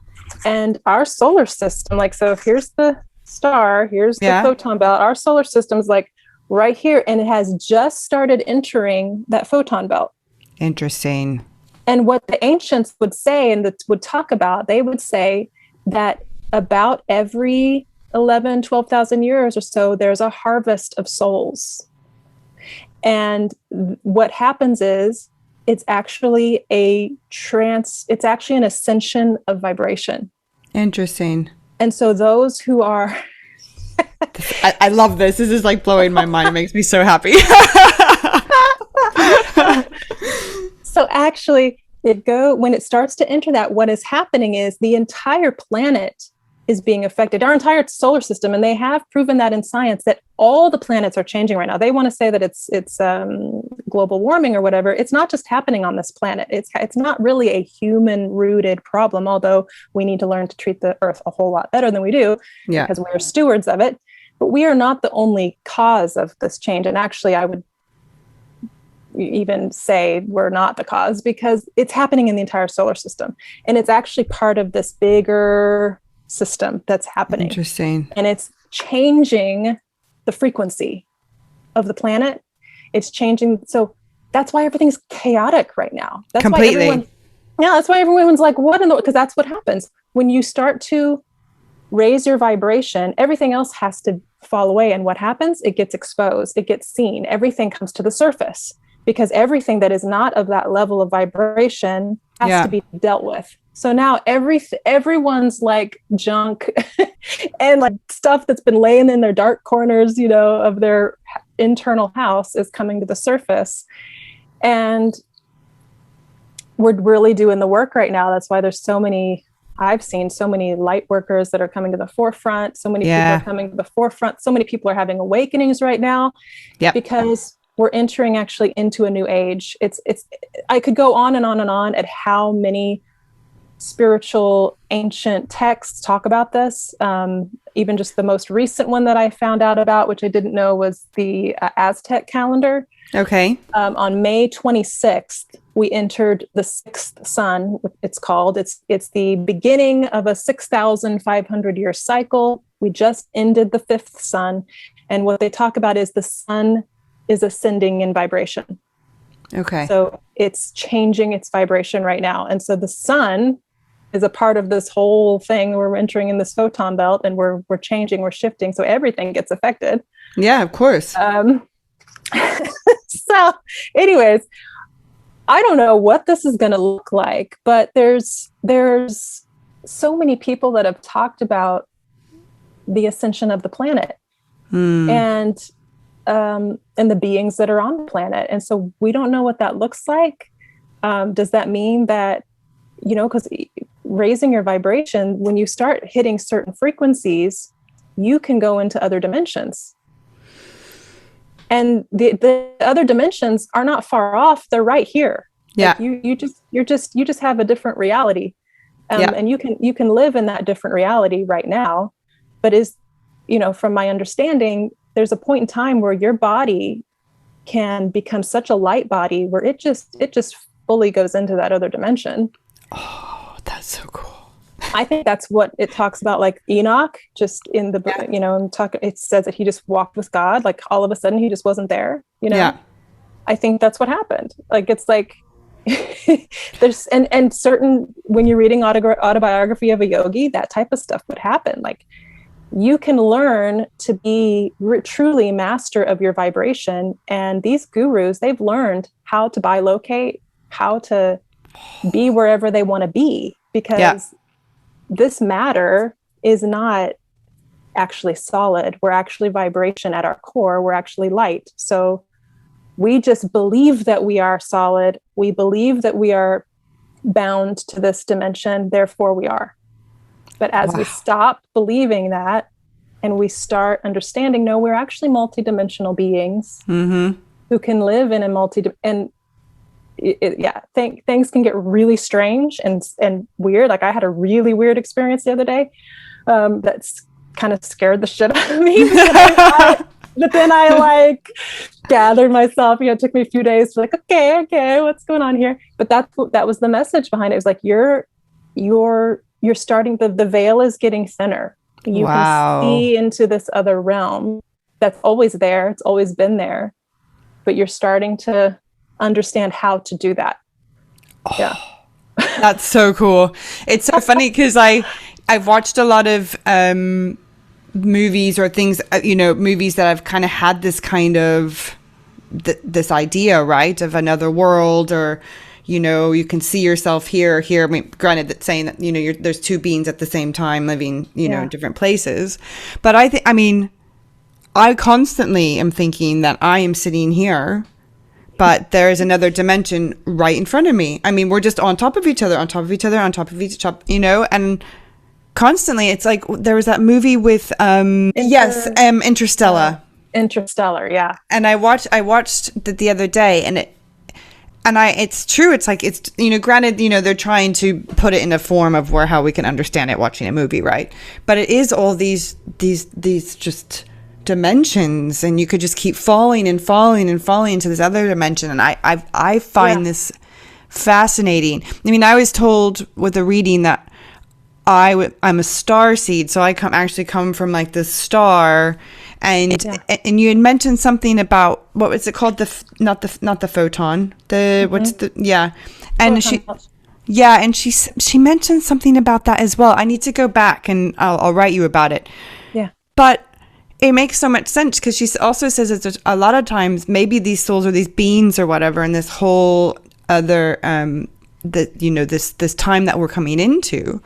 And our solar system, like, so here's the star, here's the photon belt. Our solar system is like right here, and it has just started entering that photon belt. Interesting. And what the ancients would say and would talk about, they would say that about every 11, 12,000 years or so, there's a harvest of souls. And what happens is it's actually it's actually an ascension of vibration. Interesting. And so those who are... I love this. This is like blowing my mind. It makes me so happy. So actually, when it starts to enter that, what is happening is the entire planet is being affected, our entire solar system. And they have proven that in science that all the planets are changing right now. They want to say that it's global warming or whatever. It's not just happening on this planet. It's not really a human rooted problem, although we need to learn to treat the earth a whole lot better than we do because we are stewards of it. But we are not the only cause of this change. And actually, I would even say we're not the cause, because it's happening in the entire solar system. And it's actually part of this bigger system that's happening. Interesting. And it's changing the frequency of the planet. It's changing. So that's why everything's chaotic right now. That's completely. That's why everyone's like, what in the, because that's what happens when you start to raise your vibration, everything else has to fall away. And what happens? It gets exposed. It gets seen. Everything comes to the surface, because everything that is not of that level of vibration has to be dealt with. So now everyone's like junk and like stuff that's been laying in their dark corners, of their internal house is coming to the surface. And we're really doing the work right now. That's why I've seen so many light workers that are coming to the forefront. So many people are coming to the forefront. So many people are having awakenings right now because we're entering actually into a new age. I could go on and on and on at how many spiritual ancient texts talk about this. Even just the most recent one that I found out about, which I didn't know, was the Aztec calendar. Okay. On May 26th, we entered the sixth sun. It's called. It's the beginning of a 6,500 year cycle. We just ended the fifth sun, and what they talk about is the sun is ascending in vibration. Okay. So it's changing its vibration right now, and so the sun is a part of this whole thing. We're entering in this photon belt, and we're changing, we're shifting, so everything gets affected. Yeah, of course. So anyways, I don't know what this is going to look like, but there's so many people that have talked about the ascension of the planet and the beings that are on the planet. And so we don't know what that looks like. Does that mean that, because raising your vibration, when you start hitting certain frequencies, you can go into other dimensions. And the other dimensions are not far off. They're right here. Yeah. Like you just have a different reality. And you can live in that different reality right now. But from my understanding, there's a point in time where your body can become such a light body where it just fully goes into that other dimension. Oh, that's so cool. I think that's what it talks about, like Enoch, just in the book, it says that he just walked with God, like all of a sudden he just wasn't there, Yeah. I think that's what happened. Like, it's like there's and certain, when you're reading autobiography of a yogi, that type of stuff would happen. Like, you can learn to be truly master of your vibration. And these gurus, they've learned how to bilocate, how to be wherever they want to be, because this matter is not actually solid. We're actually vibration at our core. We're actually light. So we just believe that we are solid. We believe that we are bound to this dimension. Therefore we are. But as we stop believing that and we start understanding, no, we're actually multidimensional beings who can live in a things can get really strange and weird. Like, I had a really weird experience the other day that's kind of scared the shit out of me. But then I like gathered myself. It took me a few days to like, okay, what's going on here? But that was the message behind it. It was like, you're starting, the veil is getting thinner. You can see into this other realm that's always there. It's always been there, but you're starting to understand how to do that. That's so cool. It's so funny because I've watched a lot of movies or things, movies that I've kind of had this kind of this idea, right, of another world, or you can see yourself here. I mean, granted, that saying that there's two beings at the same time living in different places, but I constantly am thinking that I am sitting here, but there is another dimension right in front of me. I mean, we're just on top of each other, on top of each other, on top of each other, and constantly it's like there was that movie with Interstellar. Interstellar, yeah. And I watched that the other day, and it's true. It's like, it's, granted, they're trying to put it in a form of how we can understand it watching a movie, right? But it is all these just dimensions, and you could just keep falling and falling and falling into this other dimension. And I find this fascinating. I mean, I was told with a reading that I'm a star seed, so I come from like this star, and you had mentioned something about, what was it called, not the photon, and she mentioned something about that as well. I need to go back and I'll write you about it. But it makes so much sense, because she also says that a lot of times maybe these souls or these beings or whatever, and this whole other this time that we're coming into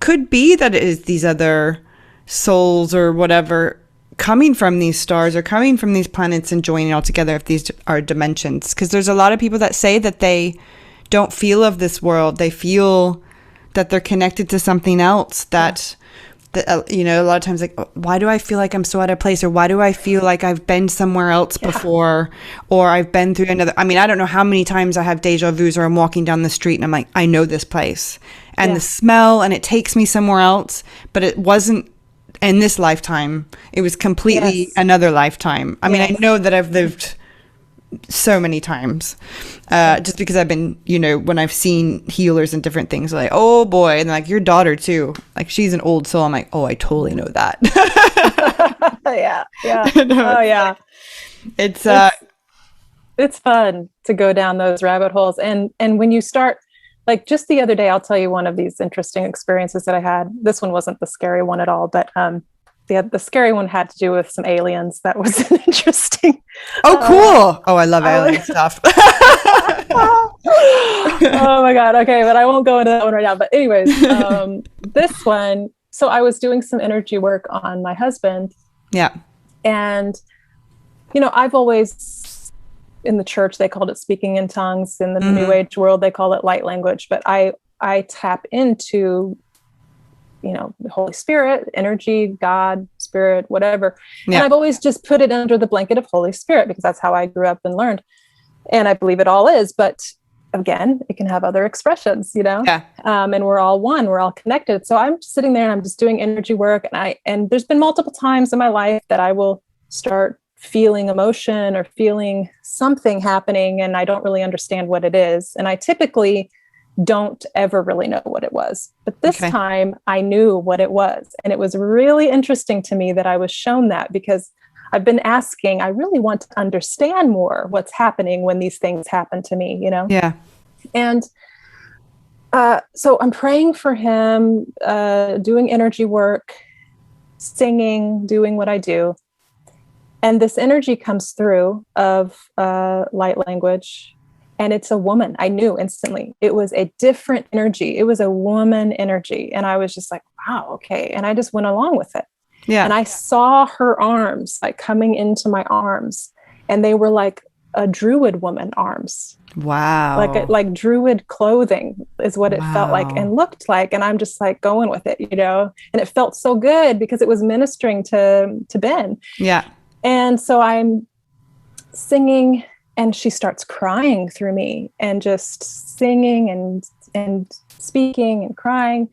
could be that it is these other souls or whatever coming from these stars or coming from these planets and joining all together, if these are dimensions. Because there's a lot of people that say that they don't feel of this world. They feel that they're connected to something else, that a lot of times, like, why do I feel like I'm so out of place, or why do I feel like I've been somewhere else before, or I've been through another. I mean, I don't know how many times I have deja vus, or I'm walking down the street and I'm like, I know this place, and the smell, and it takes me somewhere else, but it wasn't in this lifetime. It was completely another lifetime. I mean, I know that I've lived so many times, just because I've been, when I've seen healers and different things, like, oh boy, and like, your daughter too, like, she's an old soul. I'm like, oh, I totally know that. It's fun to go down those rabbit holes, and when you start, like, just the other day, I'll tell you one of these interesting experiences that I had. This one wasn't the scary one at all, but the scary one had to do with some aliens. That was interesting. Oh, cool. I love alien stuff. Oh my God. Okay. But I won't go into that one right now. But anyways, this one, so I was doing some energy work on my husband. Yeah. And, I've always, in the church, they called it speaking in tongues. In the New Age world, they call it light language. But I tap into, the Holy Spirit, energy, God, Spirit, whatever. Yeah. And I've always just put it under the blanket of Holy Spirit because that's how I grew up and learned. And I believe it all is. But again, it can have other expressions, Yeah. And we're all one, we're all connected. So I'm sitting there and I'm just doing energy work. And there's been multiple times in my life that I will start feeling emotion or feeling something happening, and I don't really understand what it is. And I typically don't ever really know what it was. But this time I knew what it was. And it was really interesting to me that I was shown that, because I've been asking, I really want to understand more what's happening when these things happen to me, Yeah. And so I'm praying for him, doing energy work, singing, doing what I do. And this energy comes through of light language. And it's a woman. I knew instantly. It was a different energy. It was a woman energy. And I was just like, wow, okay. And I just went along with it. Yeah. And I saw her arms like coming into my arms. And they were like a druid woman arms. Wow. Like druid clothing is what it felt like and looked like. And I'm just like going with it, and it felt so good because it was ministering to Ben. Yeah. And so I'm singing, and she starts crying through me and just singing and speaking and crying.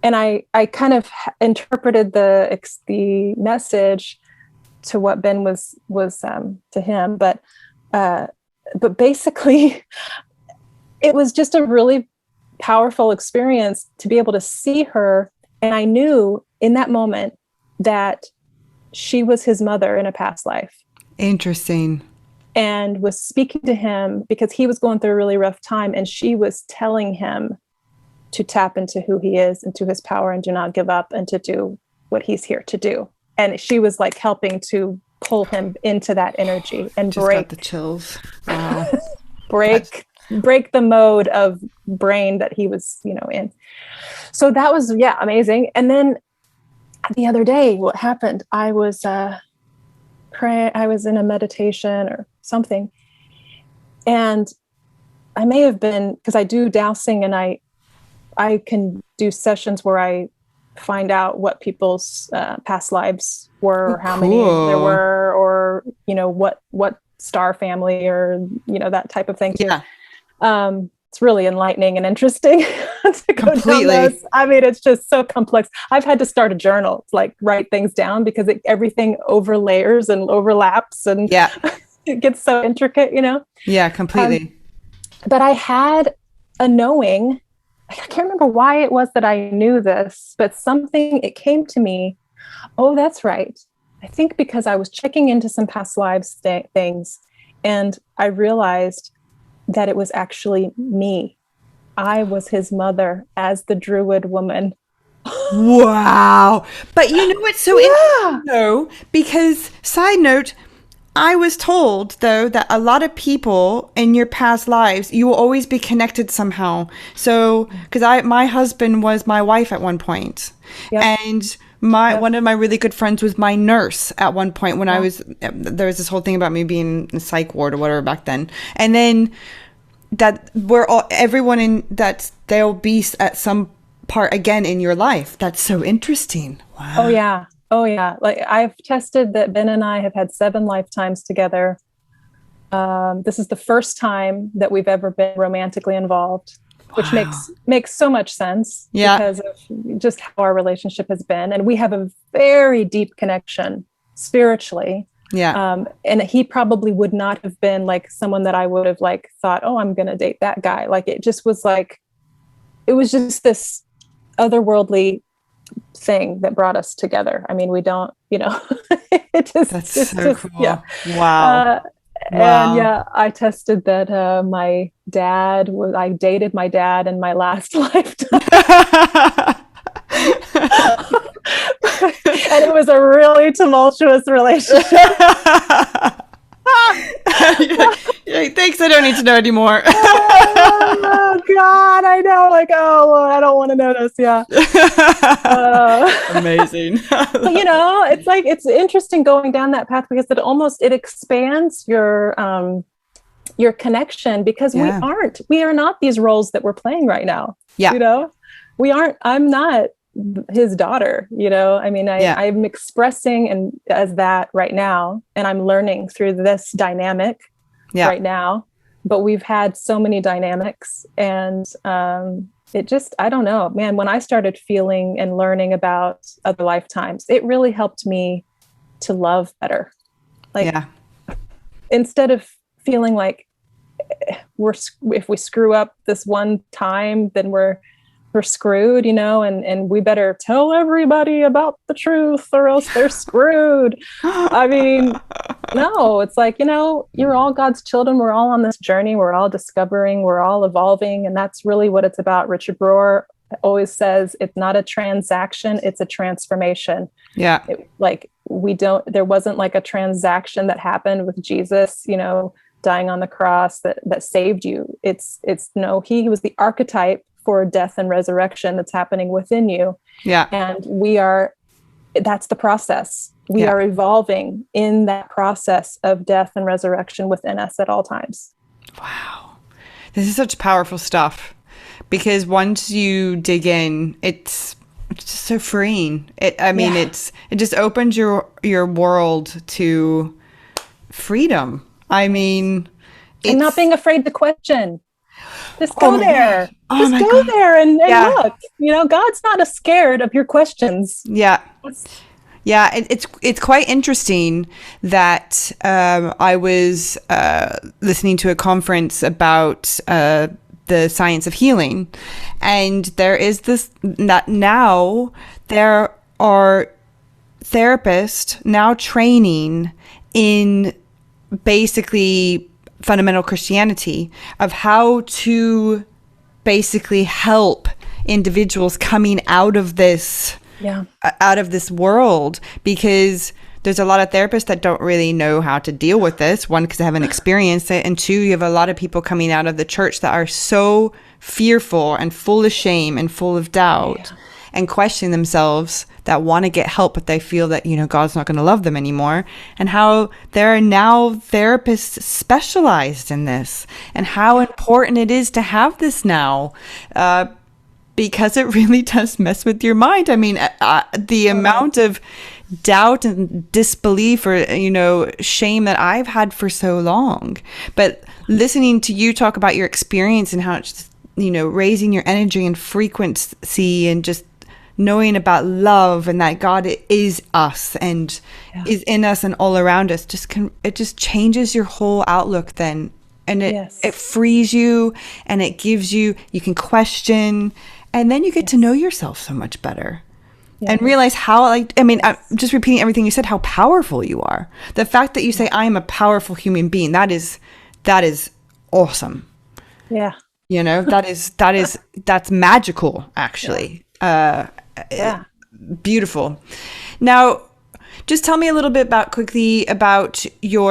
And I kind of interpreted the message to what Ben was to him. But basically it was just a really powerful experience to be able to see her. And I knew in that moment that she was his mother in a past life. Interesting. And was speaking to him because he was going through a really rough time. And she was telling him to tap into who he is and to his power and do not give up and to do what he's here to do. And she was like helping to pull him into that energy and Just break got the chills. Wow. break the mode of brain that he was, in. So that was, amazing. And then the other day, what happened, I was praying, I was in a meditation or something. And I may have been, because I do dowsing, and I can do sessions where I find out what people's past lives were, or how many there were, or, what star family, or, that type of thing too. Yeah. It's really enlightening and interesting to go Completely. down those. I mean, it's just so complex. I've had to start a journal to like write things down because everything overlayers and overlaps, and it gets so intricate, Yeah, completely. But I had a knowing. I can't remember why it was that I knew this, but it came to me. Oh, that's right. I think because I was checking into some past lives things, and I realized that it was actually me. I was his mother as the druid woman. Wow. But you know what's so interesting though, because side note, I was told though that a lot of people in your past lives, you will always be connected somehow. So, because my husband was my wife at one point. Yep. And one of my really good friends was my nurse at one point when there was this whole thing about me being in a psych ward or whatever back then. And then they'll be at some part again in your life. That's so interesting. Wow. Oh yeah. Like I've tested that Ben and I have had 7 lifetimes together. This is the first time that we've ever been romantically involved, which makes so much sense because of just how our relationship has been. And we have a very deep connection spiritually. Yeah. And he probably would not have been like someone that I would have like thought, oh, I'm going to date that guy. Like it just was like, it was just this otherworldly thing that brought us together. I mean, we don't, it just, that's so cool. Yeah. Wow. And I tested that I dated my dad in my last lifetime. And it was a really tumultuous relationship. Thanks, I don't need to know anymore. Oh God, I know. Like, oh Lord, I don't want to know this. Yeah. Amazing. But it's like, it's interesting going down that path because it expands your connection, because we are not these roles that we're playing right now. Yeah. We aren't, I'm not his daughter, you know. I mean, Yeah. I'm expressing and as that right now, and I'm learning through this dynamic Yeah. right now. But we've had so many dynamics, and it just, I don't know, man, when I started feeling and learning about other lifetimes, it really helped me to love better. Like, Yeah. instead of feeling like if we screw up this one time, then we're screwed, you know, and we better tell everybody about the truth or else they're screwed. I mean, no, it's like, you know, you're all God's children. We're all on this journey. We're all discovering, we're all evolving. And that's really what it's about. Richard Rohr always says it's not a transaction, it's a transformation. Yeah. There wasn't like a transaction that happened with Jesus, you know, dying on the cross that saved you. It's no, he was the archetype for death and resurrection that's happening within you. Yeah. And that's the process. We Yeah. are evolving in that process of death and resurrection within us at all times. Wow. This is such powerful stuff, because once you dig in, it's just so freeing. It just opens your world to freedom. I mean, and not being afraid to question. Just go there. Oh just go there and look. You know, God's not scared of your questions. Yeah. Yeah, it's quite interesting that I was listening to a conference about the science of healing, and there is this that now there are therapists now training in basically fundamental Christianity of how to basically help individuals coming out of this world, because there's a lot of therapists that don't really know how to deal with this. One, because they haven't experienced it, and two, you have a lot of people coming out of the church that are so fearful and full of shame and full of doubt and questioning themselves, that want to get help, but they feel that, you know, God's not going to love them anymore, and how there are now therapists specialized in this, and how important it is to have this now, because it really does mess with your mind. I mean, the amount of doubt and disbelief or, you know, shame that I've had for so long, but listening to you talk about your experience and how it's, you know, raising your energy and frequency, and just knowing about love, and that God is us and is in us and all around us, it just changes your whole outlook then. And it frees you, and it gives you can question, and then you get to know yourself so much better. And realize how, I'm just repeating everything you said, how powerful you are. The fact that you say, I am a powerful human being, that is awesome. Yeah. You know, that's magical, actually. Beautiful. Now, just tell me a little bit quickly about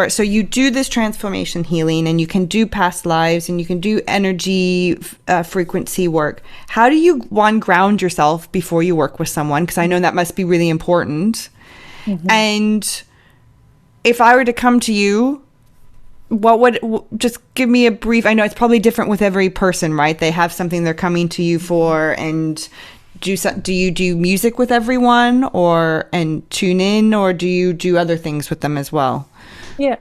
so you do this transformation healing, and you can do past lives, and you can do energy frequency work. How do you, one, ground yourself before you work with someone? Because I know that must be really important. Mm-hmm. And if I were to come to you, just give me a brief, I know it's probably different with every person, right? They have something they're coming to you for, and do you do music with everyone and tune in, or do you do other things with them as well? Yeah,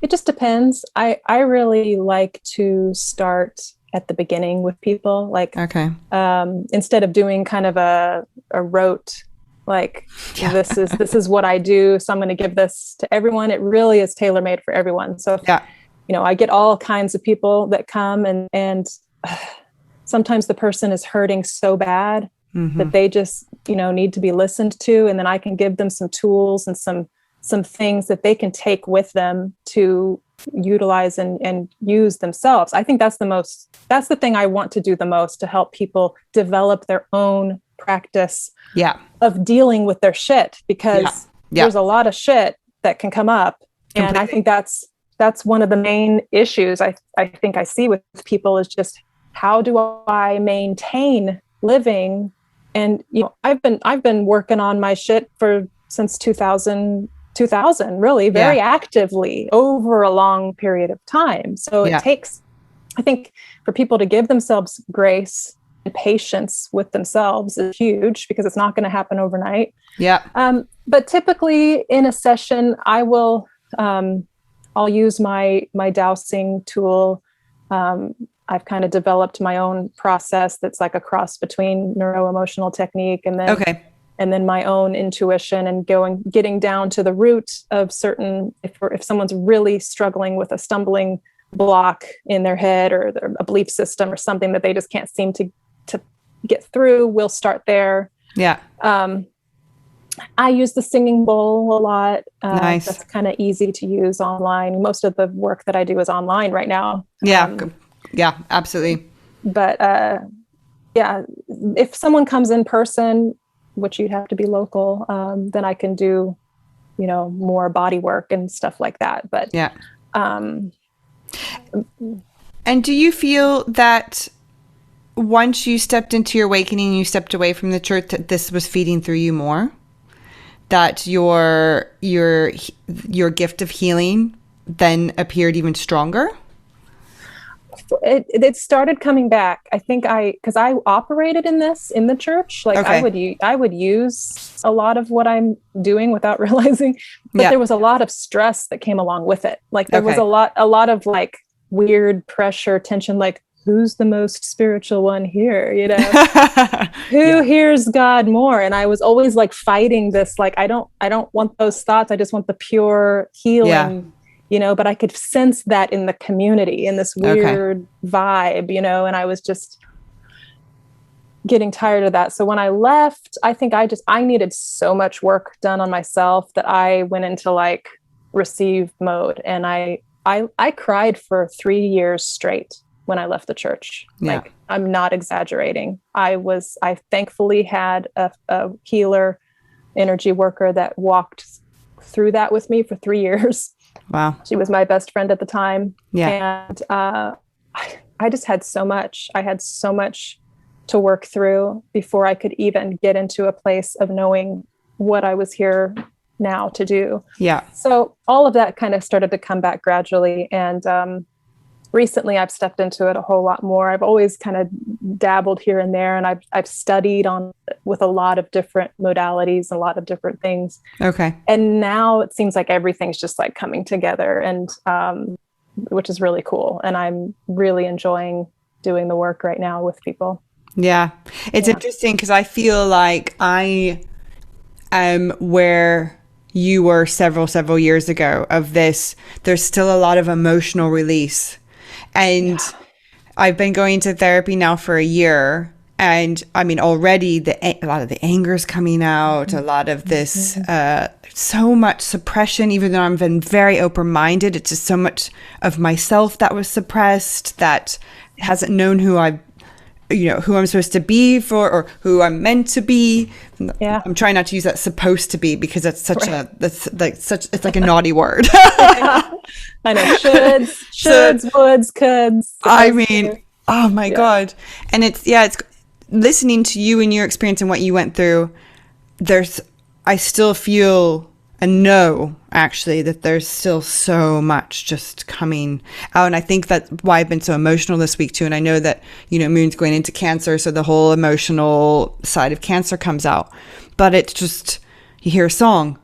it just depends. I really like to start at the beginning with people, like, instead of doing kind of a rote, like, this is what I do, so I'm going to give this to everyone. It really is tailor-made for everyone. So, you know, I get all kinds of people that come, and sometimes the person is hurting so bad that they just, you know, need to be listened to. And then I can give them some tools and some things that they can take with them to utilize and use themselves. I think that's the thing I want to do the most, to help people develop their own practice of dealing with their shit, because there's a lot of shit that can come up. Completely. And I think that's one of the main issues I think I see with people, is just, how do I maintain living? And, you know, I've been working on my shit since 2000 really, very actively over a long period of time. So it takes, I think, for people to give themselves grace patience with themselves is huge because it's not going to happen overnight. Yeah. But typically in a session, I'll use my dowsing tool. I've kind of developed my own process that's like a cross between neuro-emotional technique and then my own intuition, and getting down to the root of certain, if someone's really struggling with a stumbling block in their head or a belief system or something that they just can't seem to get through, we'll start there. Yeah. I use the singing bowl a lot. Nice. That's kind of easy to use online. Most of the work that I do is online right now. Yeah. Yeah, absolutely. But if someone comes in person, which you'd have to be local, then I can do, more body work and stuff like that. But yeah. And do you feel that once you stepped into your awakening, you stepped away from the church, that this was feeding through you more? That your gift of healing then appeared even stronger? It started coming back. I think because I operated in the church. Like I would use a lot of what I'm doing without realizing, but there was a lot of stress that came along with it. Like there was a lot of like weird pressure, tension, like who's the most spiritual one here? Who hears God more? And I was always like fighting this, like, I don't want those thoughts. I just want the pure healing, but I could sense that in the community, in this weird vibe, and I was just getting tired of that. So when I left, I think I needed so much work done on myself that I went into like receive mode. And I cried for 3 years straight when I left the church. Like, I'm not exaggerating. I thankfully had a healer, energy worker that walked through that with me for 3 years. Wow. She was my best friend at the time. Yeah. And I just had so much. I had so much to work through before I could even get into a place of knowing what I was here now to do. Yeah. So all of that kind of started to come back gradually. And recently I've stepped into it a whole lot more. I've always kind of dabbled here and there, and I've studied with a lot of different modalities, a lot of different things. Okay. And now it seems like everything's just like coming together, and which is really cool. And I'm really enjoying doing the work right now with people. Yeah. It's interesting because I feel like I am where you were several years ago of this. There's still a lot of emotional release. And I've been going to therapy now for a year. And I mean, already a lot of the anger is coming out, a lot of this, so much suppression, even though I've been very open-minded. It's just so much of myself that was suppressed, that hasn't known who I'm supposed to be or who I'm meant to be. Yeah. I'm trying not to use that "supposed to be" because that's it's like a naughty word. I know. Shoulds, woulds, coulds. I mean, oh my God. And it's listening to you and your experience and what you went through. I still feel and know actually that there's still so much just coming out. And I think that's why I've been so emotional this week too. And I know that, Moon's going into Cancer. So the whole emotional side of Cancer comes out, but it's just, you hear a song,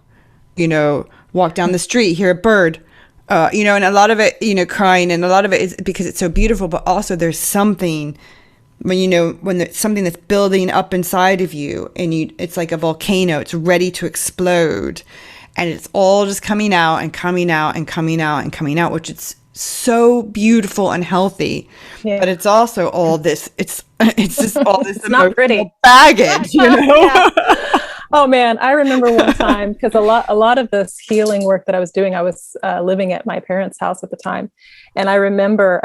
walk down the street, hear a bird, and a lot of it, crying, and a lot of it is because it's so beautiful, but also there's something when there's something that's building up inside of you, and it's like a volcano, it's ready to explode. And it's all just coming out and coming out and coming out and coming out, which is so beautiful and healthy. Yeah. But it's also all this, it's just all this emotional baggage, Yeah. Oh man, I remember one time, because a lot of this healing work that I was doing, I was living at my parents' house at the time. And I remember,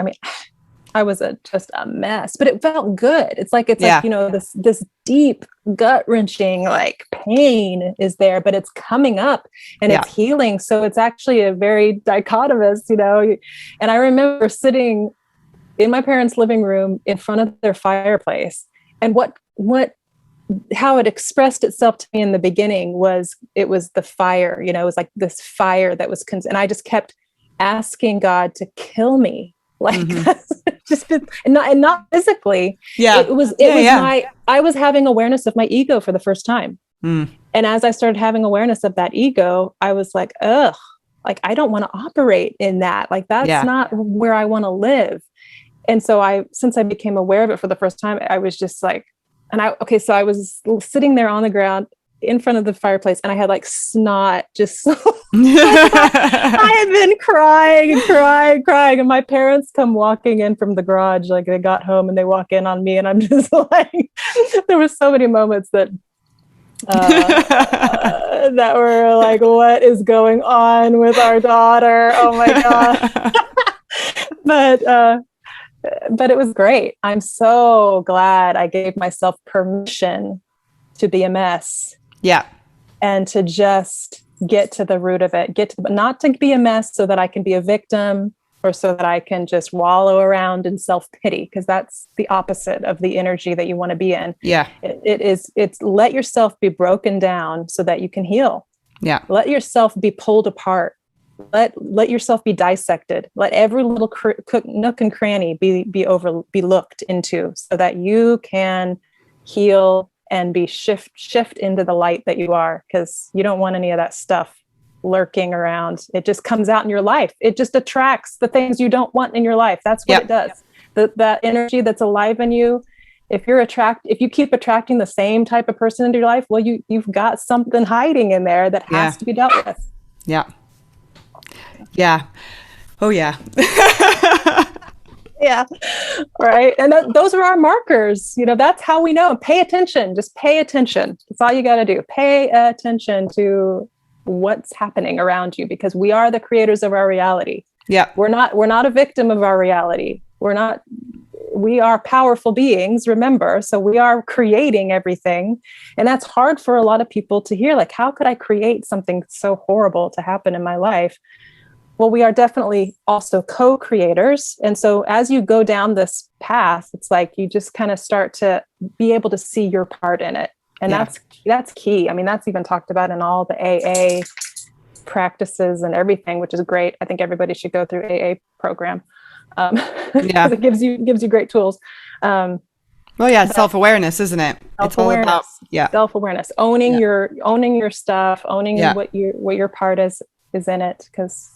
I was just a mess, but it felt good. It's like, this deep gut wrenching, like pain is there, but it's coming up and it's healing. So it's actually a very dichotomous, and I remember sitting in my parents' living room in front of their fireplace, and how it expressed itself to me in the beginning was the fire, it was like this fire that was, and I just kept asking God to kill me Like that's just been, and not physically. Yeah. It was I was having awareness of my ego for the first time. And as I started having awareness of that ego, I was like, ugh, like, I don't want to operate in that. Like, that's not where I want to live. And so since I became aware of it for the first time, I was just like, so I was sitting there on the ground in front of the fireplace, and I had like snot just I had been crying and crying, and my parents come walking in from the garage, like they got home and they walk in on me, and I'm just like, there were so many moments that that were like, what is going on with our daughter? Oh my God. But it was great. I'm so glad I gave myself permission to be a mess. Yeah. And to just get to the root of it, not to be a mess so that I can be a victim or so that I can just wallow around in self-pity, because that's the opposite of the energy that you want to be in. Yeah. It's let yourself be broken down so that you can heal. Yeah. Let yourself be pulled apart. Let yourself be dissected. Let every little nook and cranny be looked into so that you can heal and be shift into the light that you are, because you don't want any of that stuff lurking around. It just comes out in your life. It just attracts the things you don't want in your life. That's what it does. That energy that's alive in you. If you keep attracting the same type of person into your life, well, you've got something hiding in there that has to be dealt with. Yeah. Yeah. Oh yeah. Yeah. Right. And those are our markers. That's how we know. Pay attention. Just pay attention. That's all you got to do. Pay attention to what's happening around you, because we are the creators of our reality. Yeah. We're not a victim of our reality. We are powerful beings, remember. So we are creating everything. And that's hard for a lot of people to hear. Like, how could I create something so horrible to happen in my life? Well, we are definitely also co-creators. And so as you go down this path, it's like you just kind of start to be able to see your part in it. And that's key. I mean, that's even talked about in all the AA practices and everything, which is great. I think everybody should go through AA program. It gives you great tools. Self-awareness, isn't it? It's all about self-awareness, owning your stuff, owning what your part is in it. Because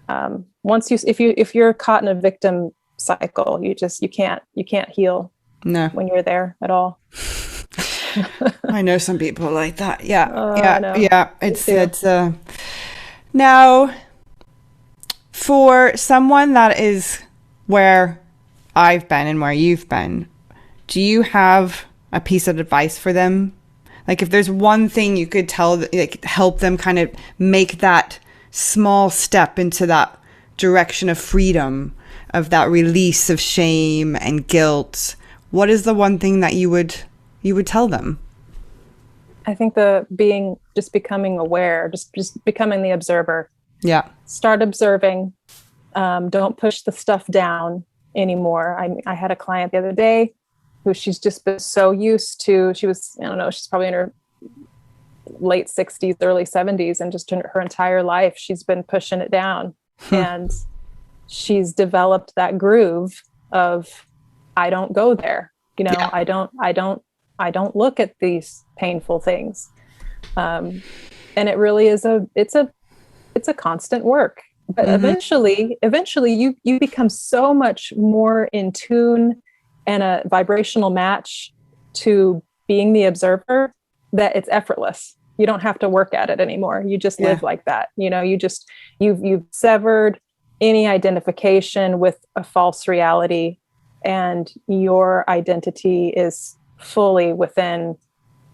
if you're caught in a victim cycle, you can't heal when you're there at all. I know some people like that. Yeah. It's now for someone that is where I've been and where you've been, do you have a piece of advice for them? Like, if there's one thing you could help them kind of make that small step into that direction of freedom, of that release of shame and guilt, what is the one thing that you would tell them? I think becoming aware, just becoming the observer. Yeah. Start observing. Don't push the stuff down anymore. I had a client the other day who she's just been so used to. She was, I don't know, she's probably in her late 60s, early 70s, and just her entire life she's been pushing it down. And she's developed that groove of, I don't go there. I don't look at these painful things. And it really is it's a constant work. But eventually you become so much more in tune and a vibrational match to being the observer that it's effortless. You don't have to work at it anymore. You just live like that. You've severed any identification with a false reality, and your identity is fully within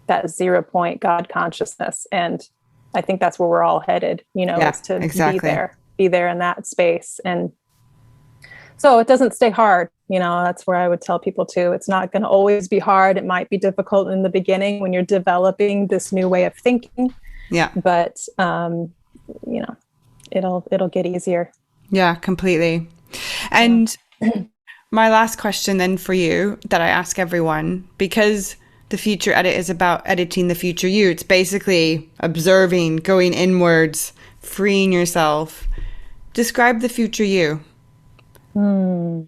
that 0 point God consciousness. And I think that's where we're all headed, is to be there in that space. And so it doesn't stay hard. That's where I would tell people too. It's not going to always be hard. It might be difficult in the beginning when you're developing this new way of thinking. Yeah. But, it'll get easier. Yeah, completely. And my last question then for you that I ask everyone, because the future edit is about editing the future you. It's basically observing, going inwards, freeing yourself. Describe the future you. Hmm.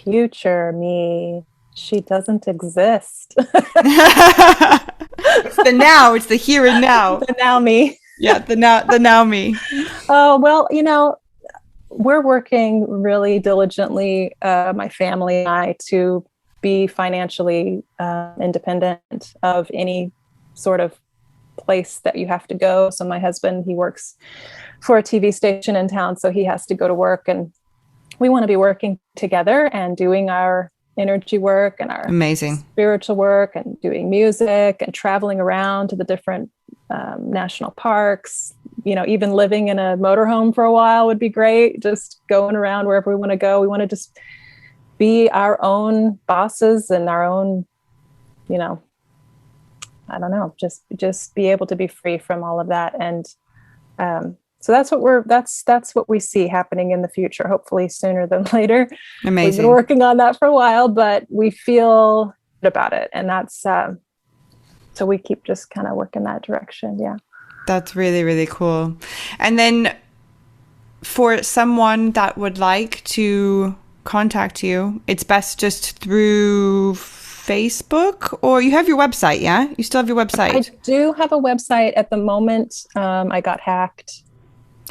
Future me. She doesn't exist. It's the now, it's the here and now. The now me. Yeah, the now me. Oh, well, we're working really diligently, my family and I, to be financially independent of any sort of place that you have to go. So my husband, he works for a TV station in town, so he has to go to work, and we want to be working together and doing our energy work and our Amazing. spiritual work and doing music and traveling around to the different national parks. Even living in a motorhome for a while would be great. Just going around wherever we want to go. We want to just be our own bosses and our own, I don't know, just be able to be free from all of that. And so that's what we see happening in the future, hopefully sooner than later. Amazing. We've been working on that for a while, but we feel good about it. And that's, so we keep just kind of working that direction. Yeah. That's really, really cool. And then for someone that would like to contact you, it's best just through Facebook, or you have your website, yeah? You still have your website? I do have a website at the moment. I got hacked.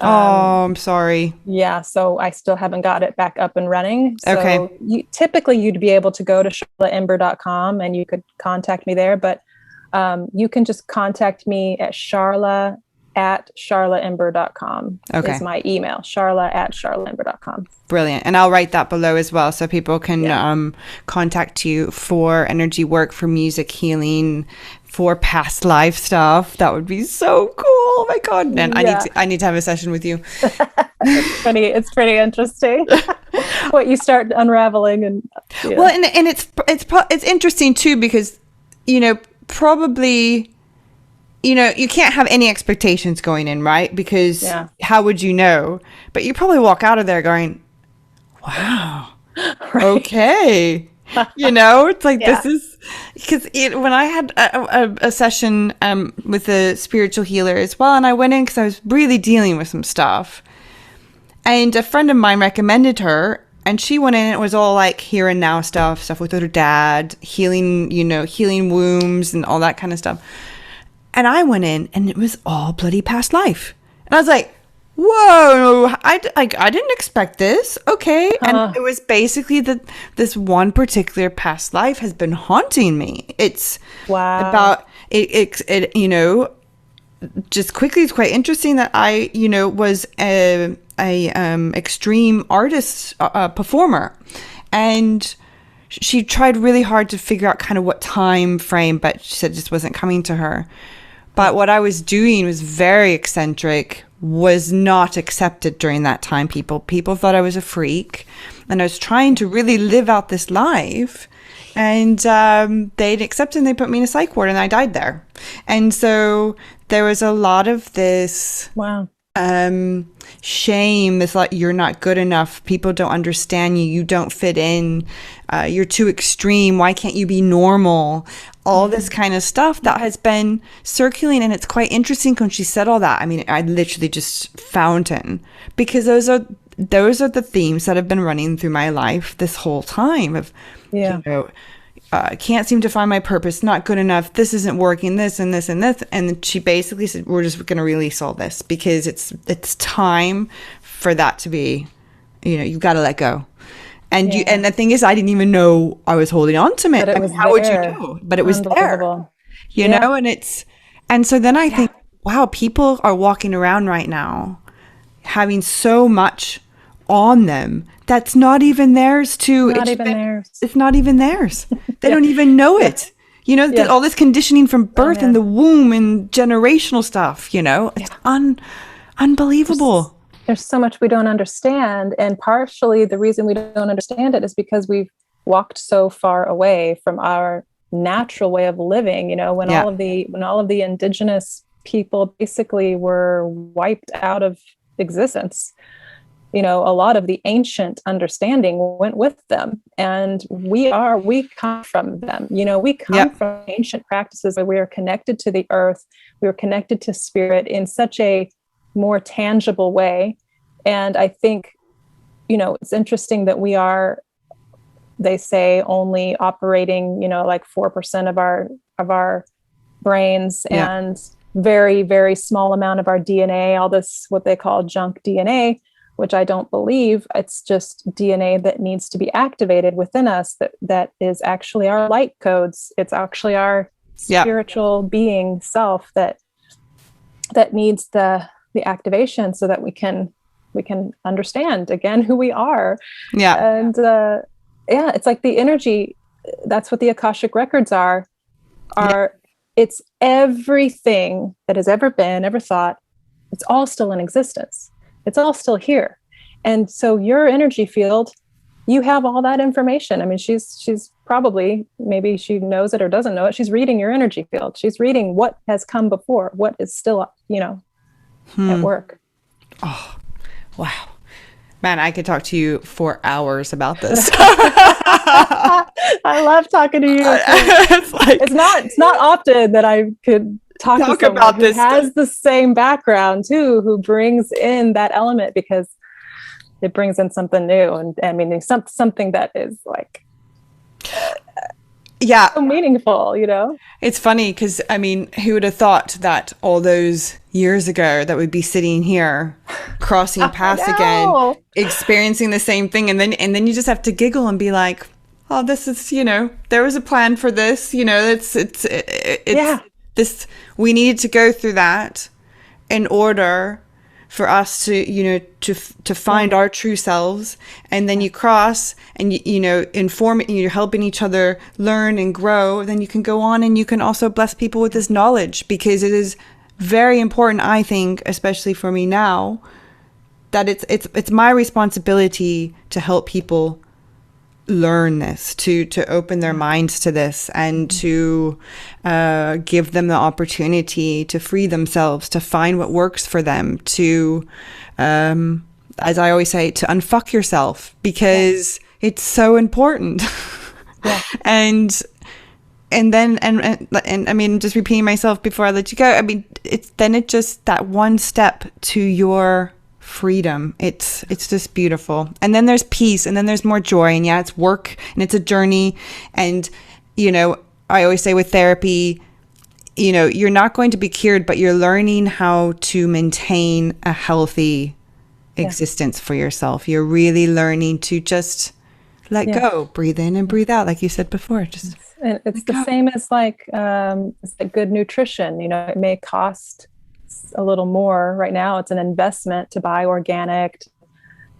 Oh, I'm sorry. Yeah, so I still haven't got it back up and running. So Okay. Typically you'd be able to go to sharlaember.com and you could contact me there, but you can just contact me at sharlaember.com Okay. is my email, sharla@sharlaember.com. Brilliant. And I'll write that below as well, so people can contact you for energy work, for music healing, for past life stuff. That would be so cool. Oh my God. And I need to have a session with you. It's pretty interesting what you start unraveling. And well, and it's interesting too, because probably you can't have any expectations going in, right? Because how would you know? But you probably walk out of there going, wow, right. Okay. It's like, this is, because when I had a session with a spiritual healer as well, and I went in because I was really dealing with some stuff, and a friend of mine recommended her, and she went in and it was all like here and now stuff with her dad, healing wombs and all that kind of stuff. And I went in and it was all bloody past life. And I was like, whoa, I didn't expect this. Okay. And it was basically that this one particular past life has been haunting me. It's about it, just quickly, it's quite interesting that I, was a extreme artist, performer. And she tried really hard to figure out kind of what time frame, but she said it just wasn't coming to her. But what I was doing was very eccentric, was not accepted during that time. People thought I was a freak, and I was trying to really live out this life, and they'd accept it, and they put me in a psych ward, and I died there. And so there was a lot of this shame, this like, you're not good enough, people don't understand you, you don't fit in, you're too extreme, why can't you be normal, all this kind of stuff that has been circulating. And it's quite interesting when she said all that. I mean, I literally just fountain, because those are the themes that have been running through my life this whole time of can't seem to find my purpose, not good enough, this isn't working, this and this and this. And she basically said, we're just going to release all this, because it's time for that to be, you've got to let go. And and the thing is, I didn't even know I was holding on to it. How would you know? But it was there, and so then I think, wow, people are walking around right now having so much on them that's not even theirs to. It's not even theirs. They don't even know it. All this conditioning from birth in the womb and generational stuff. It's unbelievable. There's so much we don't understand. And partially the reason we don't understand it is because we've walked so far away from our natural way of living. When all of the indigenous people basically were wiped out of existence, a lot of the ancient understanding went with them. And we come from them. We come from ancient practices where we are connected to the earth. We are connected to spirit in such a more tangible way. And I think it's interesting that we are, they say, only operating, like 4% of our brains, and very, very small amount of our DNA, all this, what they call junk DNA, which I don't believe. It's just DNA that needs to be activated within us, that is actually our light codes. It's actually our spiritual being self that needs the activation, so that we can understand again who we are. And it's like the energy. That's what the Akashic records are. It's everything that has ever been, ever thought. It's all still in existence. It's all still here. And so your energy field, you have all that information. I mean, she's probably, maybe she knows it or doesn't know it. She's reading your energy field. She's reading what has come before, what is still, at work. Oh, wow. Man, I could talk to you for hours about this. I love talking to you. It's not often that I could talk to someone about who has the same background too, who brings in that element, because it brings in something new. And I mean, something that is like, so meaningful, It's funny because, I mean, who would have thought that all those years ago that we'd be sitting here crossing paths again, experiencing the same thing, and then you just have to giggle and be like, oh, this is, there was a plan for this, it's this, we needed to go through that in order for us to, to find our true selves. And then you cross and, inform, you're helping each other learn and grow. Then you can go on and you can also bless people with this knowledge, because it is very important, I think, especially for me now, that it's my responsibility to help people learn this, to open their minds to this, and to give them the opportunity to free themselves, to find what works for them, to as I always say, to unfuck yourself, because it's so important. and then I mean, just repeating myself before I let you go, I mean, it's just that one step to your freedom. It's just beautiful. And then there's peace, and then there's more joy, and it's work, and it's a journey. And I always say with therapy, you're not going to be cured, but you're learning how to maintain a healthy existence for yourself. You're really learning to just let go, breathe in and breathe out, like you said before. Just it's the same as like good nutrition. It may cost a little more right now. It's an investment to buy organic,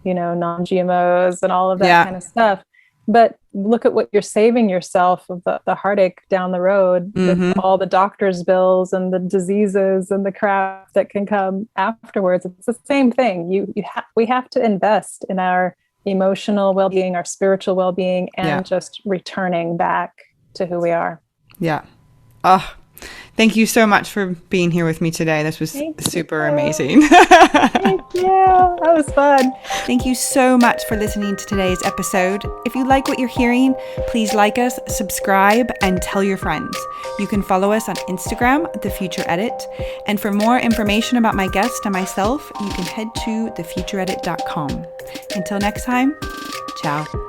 non-GMOs and all of that kind of stuff. But look at what you're saving yourself of the heartache down the road, with all the doctor's bills and the diseases and the crap that can come afterwards. It's the same thing. We have to invest in our emotional well-being, our spiritual well-being, and just returning back to who we are. Yeah. Oh, thank you so much for being here with me today. This was super amazing. Thank you. That was fun. Thank you so much for listening to today's episode. If you like what you're hearing, please like us, subscribe, and tell your friends. You can follow us on Instagram, The Future Edit. And for more information about my guest and myself, you can head to thefutureedit.com. Until next time, ciao.